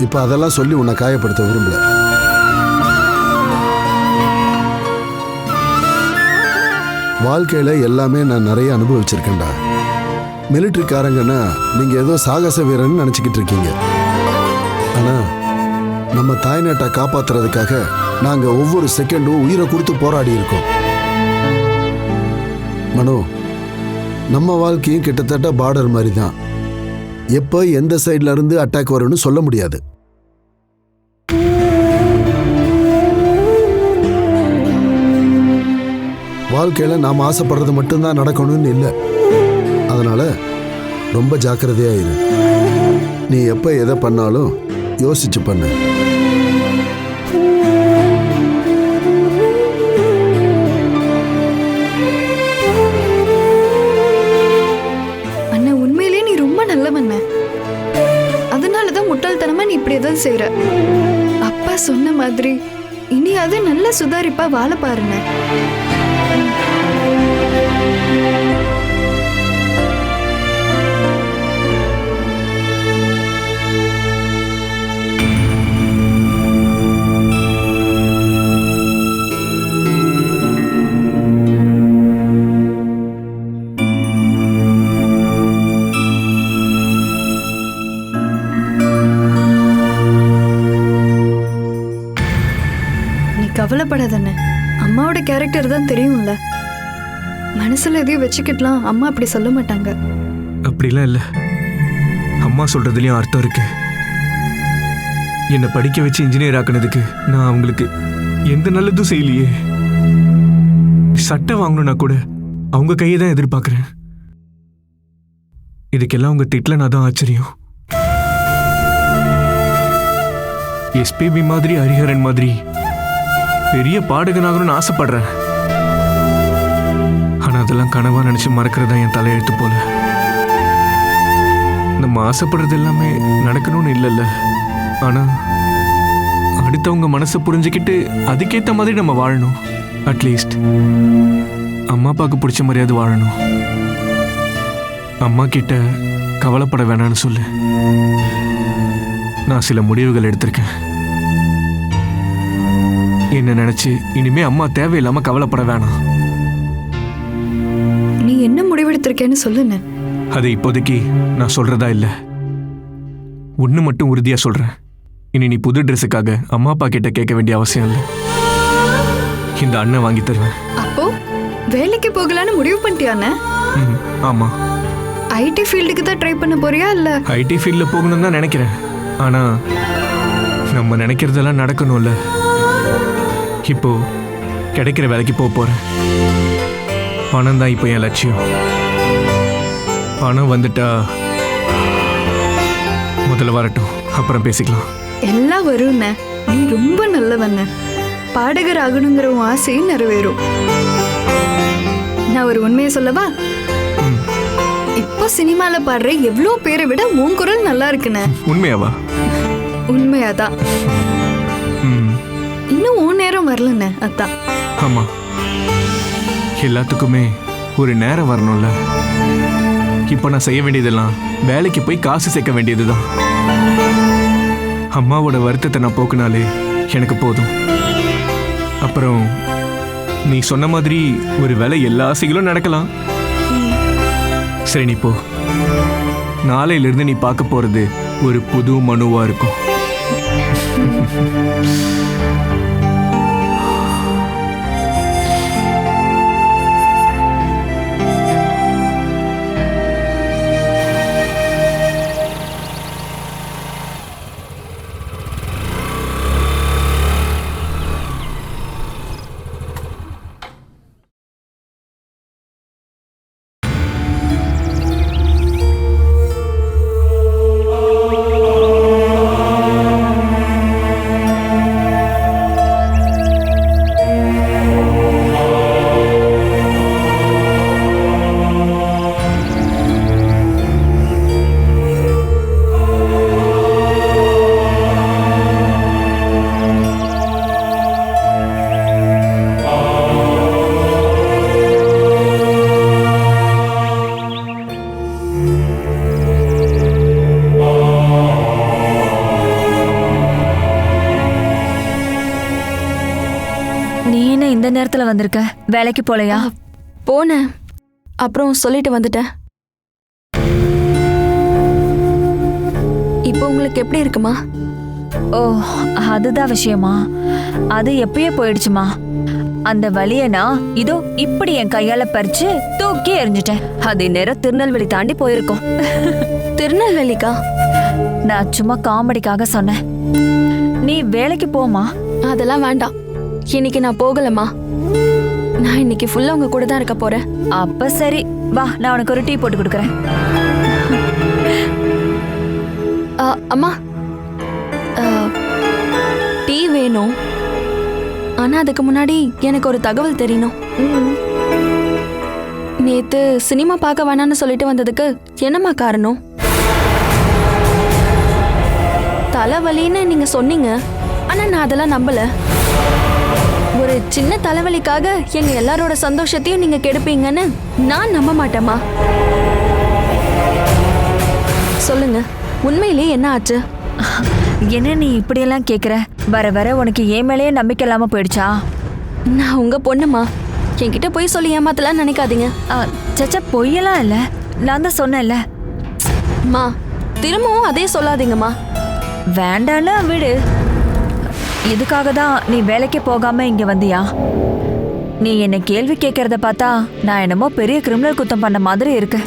இப்ப அதெல்லாம் சொல்லி உன்னை காயப்படுத்த விரும்பல. வாழ்க்கையில எல்லாமே நான் நிறைய அனுபவிச்சிருக்கேன்டா. மிலிட்டரிக்காரங்கன்னா நீங்க ஏதோ சாகச வீரன்னு நினைச்சுக்கிட்டு இருக்கீங்க. ஆனா நம்ம தாய்நாட்டை காப்பாத்துறதுக்காக நாங்க ஒவ்வொரு செகண்டும் உயிரை கொடுத்து போராடி இருக்கோம். மனோ, நம்ம வாழ்க்கையும் கிட்டத்தட்ட பார்டர் மாதிரி தான். எப்போ எந்த சைட்ல இருந்து அட்டாக் வரும்னு சொல்ல முடியாது. வாழ்க்கையில நாம் ஆசைப்படுறது மட்டும்தான் நடக்கணும்னு இல்லை. அதனால ரொம்ப ஜாக்கிரதையா இரு. நீ எப்போ எதை பண்ணாலும் யோசிச்சு பண்ணு. அண்ணா, உண்மையிலே நீ ரொம்ப நல்லவண்ண. அதனாலதான் முட்டாள்தனமா நீ இப்படி ஏதாவது செய்யற. அப்பா சொன்ன மாதிரி இனியாவது நல்ல சுதாரிப்பா வாழ பாருங்க. கவலைப்படாதண்ணே, அம்மாவோட கேரக்டர் தான் தெரியும்ல. மனசுல எதையும் வச்சுக்கிட்டலாம், அம்மா அப்படி சொல்ல மாட்டாங்க. அப்படிலாம் இல்ல, அம்மா சொல்றதுலயும் அர்த்தம் இருக்கு. என்னை படிக்க வச்சு இன்ஜினியர் ஆக்குனதுக்கு நான் அவங்களுக்கு எந்த நல்லதும் செய்யலையே. சட்டை வாங்கணும்னா கூட அவங்க கையை தான் எதிர்பார்க்கிறேன். இதுக்கெல்லாம் அவங்க திட்டல நான் தான் ஆச்சரியம். எஸ்பிபி மாதிரி, ஹரிஹரன் மாதிரி பெரிய பாடகனாகணும்னு ஆசைப்படுறேன். ஆனா அதெல்லாம் கனவா நினைச்சு மறக்கிறதா என் தலையெழுத்து போல. நம்ம ஆசைப்படுறது எல்லாமே நடக்கணும்னு இல்லைல்ல. ஆனா அடுத்தவங்க மனசை புரிஞ்சுக்கிட்டு அதுக்கேற்ற மாதிரி நம்ம வாழணும். அட்லீஸ்ட் அம்மா அப்பாவுக்கு பிடிச்ச மாதிரியாவது வாழணும். அம்மா கிட்ட கவலைப்பட வேணான்னு சொல்லு. நான் சில முடிவுகள் எடுத்திருக்கேன். என்ன நினைச்சு இனிமே அம்மா தேவையில்லாம கவலைப்பட வேணாம். நீ என்ன முடிவெடுத்திருக்கேன்னு சொல்லுங்க. அது இப்போதைக்கு நான் சொல்றதா இல்ல. ஒண்ணு மட்டும் உறுதியா சொல்றேன். இனி நீ புது ட்ரெஸ்ஸுக்காக அம்மா அப்பா கிட்ட கேட்க வேண்டிய அவசியம் இல்லை. இந்த அண்ணன் வாங்கி தருவேன். அப்போ வேலைக்கு போகலான்னு முடிவு பண்ணிட்டியானே? ஆமா. ஐடி ஃபீல்டுக்கு தான் ட்ரை பண்ண போறியா இல்ல? ஐடி ஃபீல்ட்ல போகணும்னு தான் நினைக்கிறேன். ஆனா நம்ம நினைக்கிறதெல்லாம் நடக்கணும்ல. இப்போ கிடைக்கிற வேலைக்கு போறேன். பணம் தான் இப்போ என் லட்சியம். பணம் வந்துட்டா முதல்ல வரட்டும், அப்புறம் பேசிக்கலாம். எல்லாம் வரும்ண்ண. நீ ரொம்ப நல்லவண்ண. பாடகர் ஆகணுங்கிற உன் ஆசையும் நிறைவேறும். நான் ஒரு உண்மையை சொல்லவா? இப்போ சினிமால பாடுற எவ்வளோ பேரை விட உன் குரல் நல்லா இருக்குண்ண. உண்மையாவா? உண்மையாதான். இன்னும் உன் நேரம் வரலண்ண, அதான். ஆமா, எல்லாத்துக்குமே ஒரு நேரம் வரணும்ல. இப்போ நான் செய்ய வேண்டியதெல்லாம் வேலைக்கு போய் காசு சேர்க்க வேண்டியதுதான். அம்மாவோட வருத்தத்தை நான் போக்குனாலே எனக்கு போதும். அப்புறம் நீ சொன்ன மாதிரி ஒரு வேலை எல்லா ஆசைகளும் நடக்கலாம். சரி, நீ போ. நாளையிலிருந்து நீ பார்க்க போறது ஒரு புது மனுவா இருக்கும். இந்த நேரத்துல வந்திருக்க? வேலைக்கு போலையா? போனேன், அப்புறம் சொல்லிட்டு வந்துட்டேன். இப்போ உங்களுக்கு எப்படி இருக்குமா? ஓ, அதுதான் விஷயமா? அது எப்பயே போயிடுச்சுமா. அந்த வலிய நான் இதோ இப்படி என் கையால பறிச்சு தூக்கி எறிஞ்சிட்டேன். அது நேரம் திருநெல்வேலி தாண்டி போயிருக்கோம். திருநெல்வேலிக்கா? நான் சும்மா காமெடிக்காக சொன்னேன். நீ வேலைக்கு போமா? அதெல்லாம் வேண்டாம், இன்னைக்கு நான் போகலம்மா. நான் இன்னைக்கு ஃபுல்லா உங்க கூட தான் இருக்க போறேன். அப்ப சரி, வா நான் உனக்கு ஒரு டீ போட்டு கொடுக்கறேன். அம்மா, டீ வேணும். ஆனா அதுக்கு முன்னாடி எனக்கு ஒரு தகவல் தெரியணும். நேத்து சினிமா பார்க்க வேணான்னு சொல்லிட்டு வந்ததுக்கு என்னம்மா காரணம்? தலைவலின்னு நீங்க சொன்னீங்க, ஆனா நான் அதெல்லாம் நம்பல. ஒரு சின்ன தலைவலிக்காக எங்க எல்லாரோட சந்தோஷத்தையும் நீங்க கெடுப்பீங்கன்னு நான் நம்ப மாட்டேம்மா. சொல்லுங்க, உண்மையிலேயே என்ன ஆச்சு? என்ன நீ இப்படியெல்லாம் கேக்குற? வர வர உனக்கு ஏன் மேலேயே நம்பிக்கை இல்லாம போயிடுச்சா? நான் உங்க பொண்ணுமா, என்கிட்ட போய் சொல்லி ஏமாத்தலாம் நினைக்காதீங்க. சச்சா, பொய்யெல்லாம் இல்ல, நான் தான் சொன்னேன்ல. மா, திரும்பவும் அதே சொல்லாதீங்கம்மா. வேண்டாம்ல விடு. இதுக்காக தான் நீ வேலைக்கு போகாம இங்க வந்தியா? நீ என்ன கேள்வி கேட்கறத பார்த்தா நான் என்னமோ பெரிய கிரிமினல் குத்தம் பண்ண மாதிரி இருக்கு.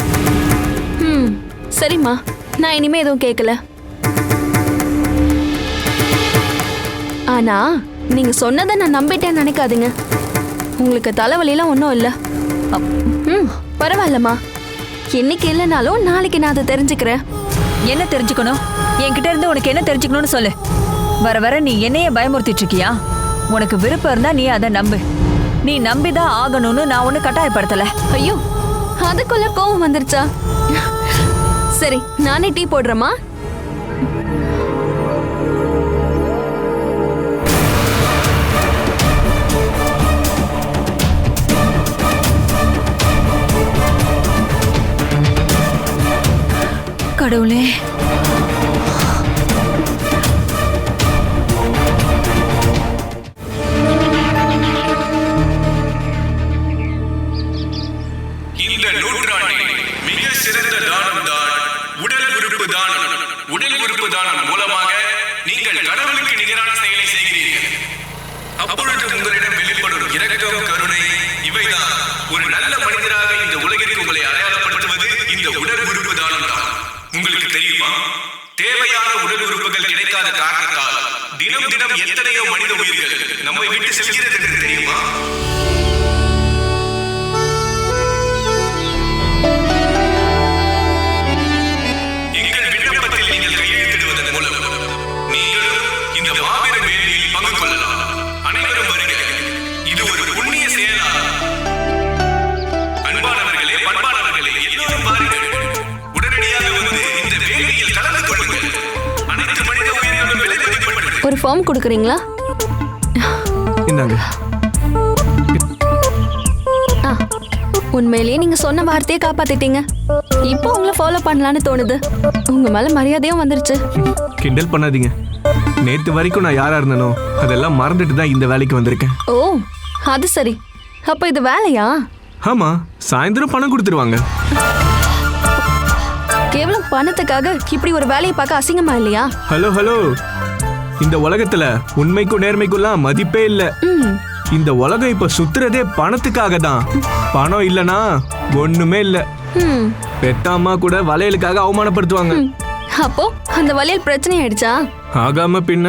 சரிம்மா, நான் இனிமே எதுவும் கேட்கல. ஆனா நீங்க சொன்னதை நான் நம்பிட்டேன்னு நினைக்காதீங்க. உங்களுக்கு தலைவலிலாம் ஒன்றும் இல்லை. பரவாயில்லம்மா, இன்னைக்கு இல்லைனாலும் நாளைக்கு நான் அதை தெரிஞ்சுக்கிறேன். என்ன தெரிஞ்சுக்கணும்? என்கிட்ட இருந்து உனக்கு என்ன தெரிஞ்சுக்கணும்னு சொல்லு. வர வர நீ என்னைய பயமுறுத்திட்டு இருக்கியா? உனக்கு விருப்பம் இருந்தா நீ அதை நம்பு. நீ நம்பிதான் ஆகணும்னு நான் ஒண்ணு கட்டாயப்படுத்தல. ஐயோ, அதுக்குள்ள கோவம் வந்துருச்சா? சரி, நானே டீ போடுறேம்மா. கடவுளே, இந்த நூற்றாண்டில் மிக சிறந்த தானம் தான் உடல் உறுப்பு தானம். உடல் உறுப்பு தானம் மூலமாக நீங்கள் கடவுளுக்கு நிகரான செயலை செய்கிறீர்கள். அப்பொழுது உங்களிடம் வெளிப்படும் இரக்கம், கருணை இவைதான் ஒரு நல்ல மனிதராக இந்த உலகிற்கு உங்களை அடையாளப்படுத்துவது இந்த உடல் உறுப்பு தானம் தான். உங்களுக்கு தெரியுமா, தேவையான உடல் உறுப்புகள் கிடைக்காத காரணத்தால் தினம் தினம் எத்தனையோ மனித உயிர்கள் நம்மை விட்டு செல்கிறது என்று தெரியுமா? எங்கள் விண்ணப்பத்தில் நீங்கள் கையெழுத்திடுவதன் மூலம் நீங்களும் இந்த மாபெரும் வேலையில் பங்கு கொள்ளலாம். அனைவரும் வருக, இது ஒரு புண்ணிய செயலா. அன்பானவர்களே, பண்பானவர்களே, எல்லோரும் பாருங்கள். உடனடியாக வந்து இந்த வேலையில் கலந்து கொள்ளுங்கள். அனைத்து மனித உயிர்களும் விலை மதிப்பட்டது. ஒரு ஃபார்ம் கொடுக்குறீங்களா? இந்தாங்க. உண்மையிலேயே நீங்க சொன்ன வார்த்தையை காப்பாத்திட்டீங்க. இப்போ உங்களை ஃபாலோ பண்ணலான்னு தோணுது. உங்க மேல மரியாதையும் வந்துருச்சு. கிண்டல் பண்ணாதீங்க. நேத்து வரைக்கும் நான் யாரா இருந்தனோ அதெல்லாம் மறந்துட்டு தான் இந்த வேலைக்கு வந்திருக்கேன். ஓ, அது சரி. அப்ப இது வேலையா? ஆமா, சாயந்தரம் பணம் கொடுத்துருவாங்க. கேவலம் பணத்துக்காக இப்படி ஒரு வேலையை பார்க்க அசிங்கமா இல்லையா? ஹலோ ஹலோ, இந்த உலகத்துல உண்மைக்கும் நேர்மைக்கும்லாம் மதிப்பே இல்ல. இந்த உலகம் இப்ப சுத்துறதே பணத்துக்காக தான். பணம் இல்லனா ஒண்ணுமே இல்ல. பெத்தாமா கூட வளையலுக்காக அவமானப்படுத்துவாங்க. அப்போ அந்த வளையல் பிரச்சனை ஆயிடுச்சா? ஆகாம பின்ன.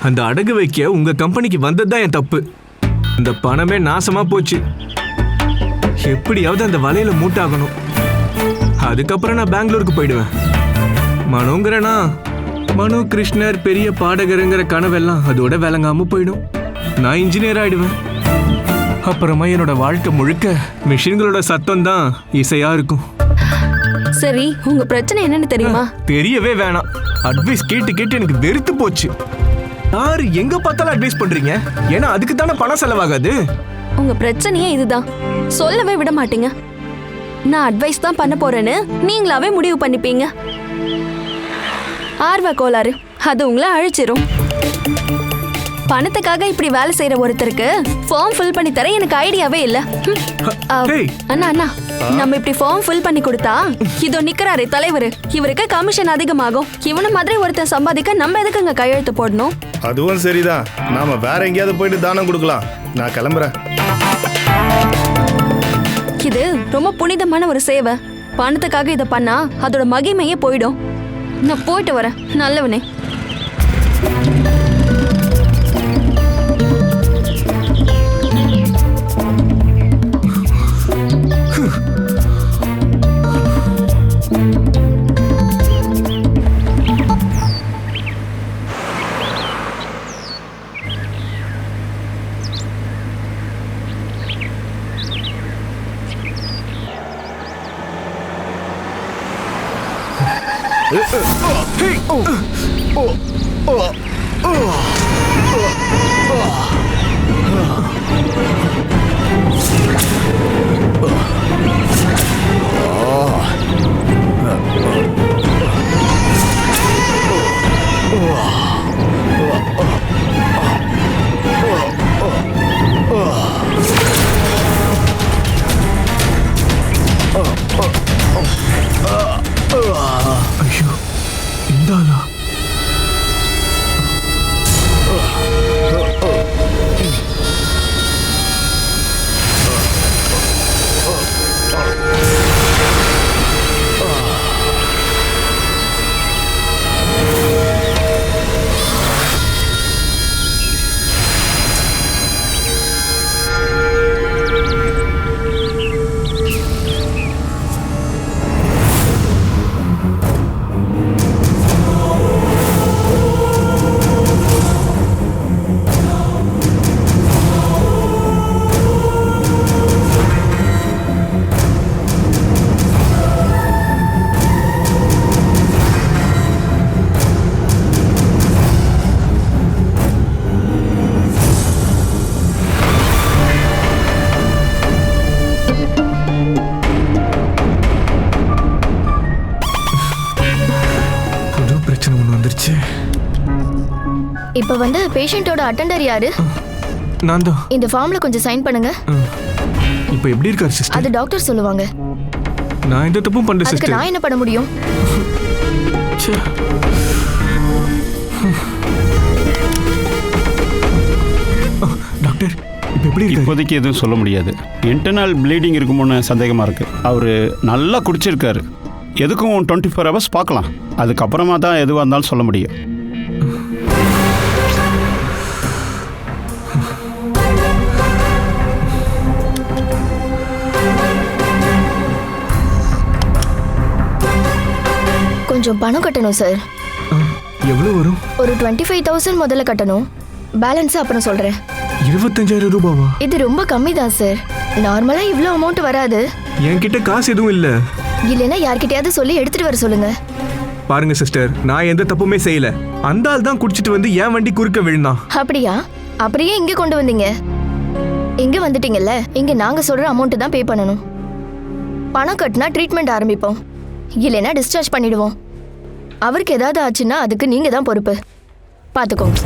அந்த அடகு வைக்க உங்க கம்பெனிக்கு வந்ததுதான் என் தப்பு. இந்த பணமே நாசமா போச்சு. எப்படியாவது அந்த வளையல மூட்டாகணும். அதுக்கப்புறம் நான் பெங்களூருக்கு போயிடுவேன். மனோங்கிறனா, மனோ கிருஷ்ணர் பெரிய பாடகருங்கிற கனவெல்லாம் அதோட விளங்காம போயிடும். நான் இன்ஜினியர் ஆயிடுவேன். அப்புறமா என்னோட வாழ்க்கை முழுக்க மிஷின்களோட சத்தம் தான் இசையா இருக்கும். சரி, உங்க பிரச்சனை என்னன்னு தெரியுமா? தெரியவே வேணாம். அட்வைஸ் கேட்டு கேட்டு எனக்கு வெறுத்து போச்சு. யாரு எங்க பார்த்தாலும் அட்வைஸ் பண்றீங்க? ஏன்னா அதுக்கு தானே பணம் செலவாகாது. உங்க பிரச்சனையே இதுதான். சொல்லவே விட மாட்டீங்க. நான் அட்வைஸ் தான் பண்ண போறேன்னு நீங்களாவே முடிவு பண்ணிப்பீங்க. ஆர்வ கோளாறு, அது உங்களை அழிச்சிரும். பணத்துக்காக இப்படி வேலை செய்யற ஒருத்தருக்கு ஃபார்ம் ஃபில் பண்ணி தர எனக்கு ஐடியாவே இல்ல. அண்ணா அண்ணா, நம்ம இப்படி ஃபார்ம் ஃபில் பண்ணி கொடுத்தா இதோ நிக்கிறாரே தலைவர், இவருக்கு கமிஷன் அதிகமாகும். இவன மாதிரி ஒருத்தன் சம்பாதிக்க நம்ம எதுக்குங்க கையெழுத்து போடணும்? அதுவும் சரிதான், நாம வேற எங்கேயாவது போயிட்டு தானம் கொடுக்கலாம். நான் கிளம்புறேன். இது ரொம்ப புனிதமான ஒரு சேவை. பணத்துக்காக இதை பண்ணா அதோட மகிமையே போயிடும். நான் போயிட்டு வரேன் நல்லவனே. ஐயோ, இந்த ஆளா? இப்ப வந்து பேஷண்டோட அட்டெண்டர் யாரு? நான் தான். இந்த ஃபார்ம்ல கொஞ்சம் சைன் பண்ணுங்க. இப்போ எப்படி இருக்காரு சிஸ்டர்? அது டாக்டர் சொல்லுவாங்க. நான் எந்த தப்பும் பண்ணல அதுக்கு சிஸ்டர். நான் என்ன பண்ண முடியும்? டாக்டர் இப்போ எப்படி இருக்கு? இப்போதைக்கு எதுவும் சொல்ல முடியாது. இன்டர்னல் ப்ளீடிங் இருக்குமோன்னு சந்தேகமாக இருக்குது. அவர் நல்லா குடிச்சிருக்காரு. எதுக்கும் 24 hours பார்க்கலாம். அதுக்கப்புறமா தான் எதுவாக இருந்தாலும் சொல்ல முடியும். கொஞ்சம் பணம் கட்டணும் சார். எவ்வளவு வரும்? ஒரு 25,000 முதல்ல கட்டணும். பேலன்ஸ் அப்புறம் சொல்றேன். 25,000 ரூபாவா? இது ரொம்ப கம்மி தான் சார். நார்மலா இவ்ளோ அமௌண்ட் வராது. என்கிட்ட காசு எதுவும் இல்ல. இல்லைன்னா யார்கிட்டயாவது சொல்லி எடுத்துட்டு வர சொல்லுங்க. பாருங்க சிஸ்டர், நான் எந்த தப்புமே செய்யல. அந்த ஆள் தான் குடிச்சிட்டு வந்து என் வண்டி குறுக்க விழுந்தான். அப்படியா? அப்படியே இங்க கொண்டு வந்தீங்க? இங்க வந்துட்டீங்கல்ல, இங்க நாங்க சொல்ற அமௌண்ட் தான் பே பண்ணணும். பணம் கட்டினா ட்ரீட்மெண்ட் ஆரம்பிப்போம். இல்லைன்னா டிஸ்சார்ஜ் பண்ணிடுவோம். அவருக்கு ஏதாவது ஆச்சுன்னா அதுக்கு நீங்க தான் பொறுப்பு. பாத்துக்கோங்க.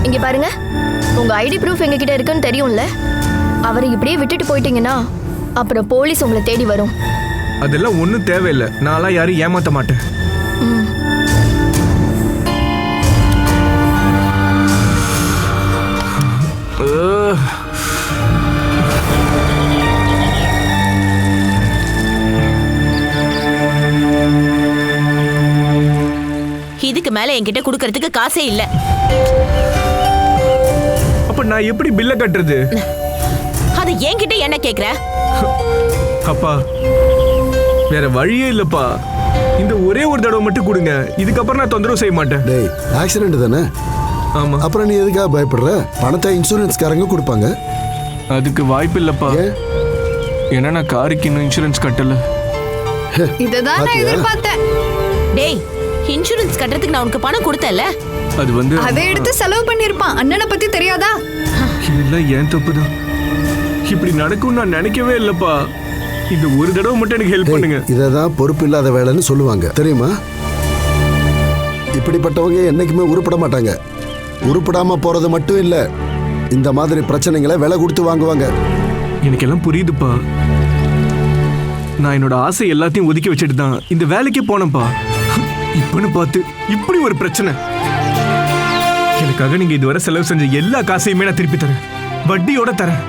இங்க பாருங்க, உங்க ஐடி ப்ரூஃப் எங்ககிட்ட இருக்குன்னு தெரியும்ல. அவரை இப்படியே விட்டுட்டு போயிட்டீங்கன்னா அப்புறம் போலீஸ் உங்களை தேடி வரும். அதெல்லாம் ஒன்றும் தேவையில்லை. நான்லாம் யாரும் ஏமாத்த மாட்டேன். இதுக்கு மேல என்கிட்ட குடுக்கறதுக்கு காசே இல்ல. அப்ப நான் எப்படி பில்ல கட்டுறது? அது என்கிட்ட என்ன கேக்குற? அப்பா, வேற வழியே இல்லப்பா. இந்த ஒரே ஒரு தடவை மட்டும் கொடுங்க. இதுக்கப்புறம் நான் தொந்தரவு செய்ய மாட்டேன். டேய், ஆக்சிடென்ட் தானே? ஆமா. அப்புறம் நீ எதுக்காக பயப்படுற? பணத்தை இன்சூரன்ஸ்காரங்க கொடுப்பாங்க. அதுக்கு வாய்ப்பு இல்லப்பா. ஏன்னா நான் காருக்கு இன்னும் இன்சூரன்ஸ் கட்டல. இததான் நான் எதிர்பார்த்தேன். டேய், இன்சூரன்ஸ் கட்டுறதுக்கு நான் உனக்கு பணம் கொடுத்தல. அது வந்து அதை எடுத்து செலவு பண்ணிருப்பான். அண்ணனை பத்தி தெரியாதா? இல்ல, ஏன் தப்புதான். இப்படி நடக்கும் நான் நினைக்கவே இல்லப்பா. இந்த ஒரு தடவை மட்டும் எனக்கு ஹெல்ப் பண்ணுங்க. இததான் பொறுப்பு இல்லாத வேலைன்னு சொல்லுவாங்க தெரியுமா? இப்படிப்பட்டவங்க என்னைக்குமே உருப்பட மாட்டாங்க. உருப்படாம போறது மட்டும் இல்ல, இந்த மாதிரி பிரச்சனைகளை விலை கொடுத்து வாங்குவாங்க. எனக்கு எல்லாம் புரியுதுப்பா. நான் என்னோட ஆசை எல்லாத்தையும் ஒதுக்கி வச்சுட்டு தான் இந்த வேலைக்கே போனேன்ப்பா. இப்பன்னு பார்த்து இப்படி ஒரு பிரச்சனை. எனக்காக நீங்க இதுவரை செலவு செஞ்ச எல்லா காசையுமே நான் திருப்பி தரேன், வட்டியோட தரேன்.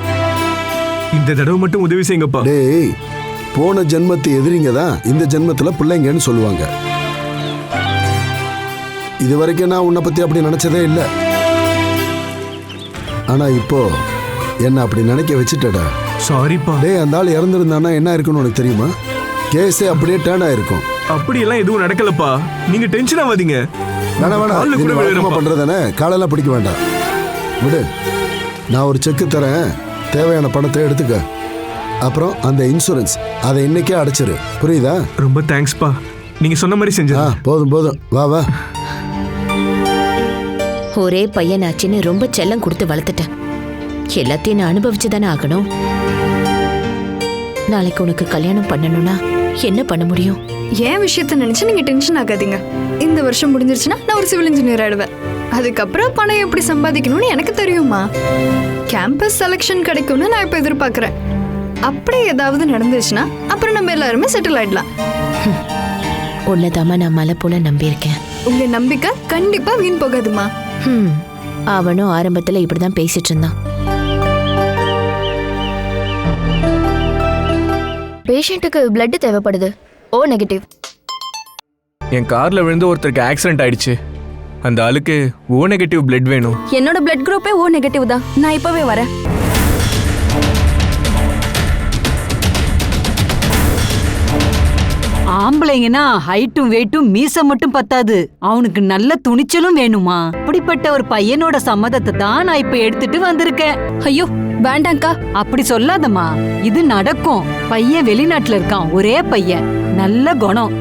இந்த தடவை மட்டும் உதவி செய்யுங்கப்பா. டேய், போன ஜென்மத்து எதிரிங்க தான் இந்த ஜென்மத்துல பிள்ளைங்கன்னு சொல்லுவாங்க. இது வரைக்கும் நான் உன்னை பத்தி அப்படி நினைச்சதே இல்லை. ஆனா இப்போ என்ன அப்படி நினைக்க வச்சுட்டடா. சாரிப்பா. டேய், அந்த ஆள் இறந்துருந்தானா என்ன இருக்குன்னு உனக்கு தெரியுமா? கேஸே அப்படியே டேர்ன் ஆயிருக்கும். அப்படியெல்லாம் எதுவும் நடக்கலப்பா, நீங்க டென்ஷன் ஆகாதீங்க. வேணாம் பண்றதானே, காலெல்லாம் பிடிக்க வேண்டாம், விடு. நான் ஒரு செக்கு தரேன், தேவையான பணத்தை எடுத்துக்க. அப்புறம் அந்த இன்சூரன்ஸ் அதை இன்னைக்கே அடைச்சிரு, புரியுதா? ரொம்ப தேங்க்ஸ்ப்பா, நீங்க சொன்ன மாதிரி செஞ்சா. போதும் போதும், வா வா. ஒரே பையனாச்சின்னு ரொம்ப செல்லம் கொடுத்து வளர்த்துட்டேன். எல்லாத்தையும் நான் அனுபவிச்சு தானே ஆகணும். நாளைக்கு உனக்கு கல்யாணம் பண்ணணும்னா என்ன பண்ண முடியும்? என் விஷயத்த நினைச்சு நீங்க டென்ஷன் ஆகாதீங்க. இந்த வருஷம் முடிஞ்சிருச்சுன்னா நான் ஒரு சிவில் இன்ஜினியர் ஆயிடுவேன். அதுக்கப்புறம் பணம் எப்படி சம்பாதிக்கணும்னு எனக்கு தெரியுமா. கேம்பஸ் செலெக்ஷன் கிடைக்கும்னு நான் இப்ப எதிர்பார்க்கறேன். அப்படி ஏதாவது நடந்துச்சுன்னா அப்புறம் நம்ம எல்லாருமே செட்டில் ஆயிடலாம். உன்னதாமா நான் மலை போல நம்பியிருக்கேன். உங்க நம்பிக்கை கண்டிப்பா வீண் போகாதுமா. அவனும் ஆரம்பத்துல இப்படிதான் பேசிட்டு இருந்தான். பேஷண்ட்டுக்கு பிளட் தேவைப்படுது, ஓ நெகட்டிவ். என் கார்ல விழுந்து ஒருத்தருக்கு ஆக்சிடென்ட் ஆயிடுச்சு. அந்த ஆளுக்கு ஓ நெகட்டிவ் பிளட் வேணும். என்னோட பிளட் குரூப்பே ஓ நெகட்டிவ் தான். நான் இப்பவே வரேன். ஆம்பளைங்கன்னா ஹைட்டும் வெயிட்டும் மீச மட்டும் பத்தாது, அவனுக்கு நல்ல துணிச்சலும் வேணுமா. அப்படிப்பட்ட ஒரு பையனோட சம்மதத்தை தான் நான் இப்ப எடுத்துட்டு வந்திருக்கேன். ஐயோ வேண்டாங்க்கா, அப்படி சொல்லாதம்மா, இது நடக்கும். பையன் வெளிநாட்டுல இருக்கான், ஒரே பையன், நல்ல குணம்.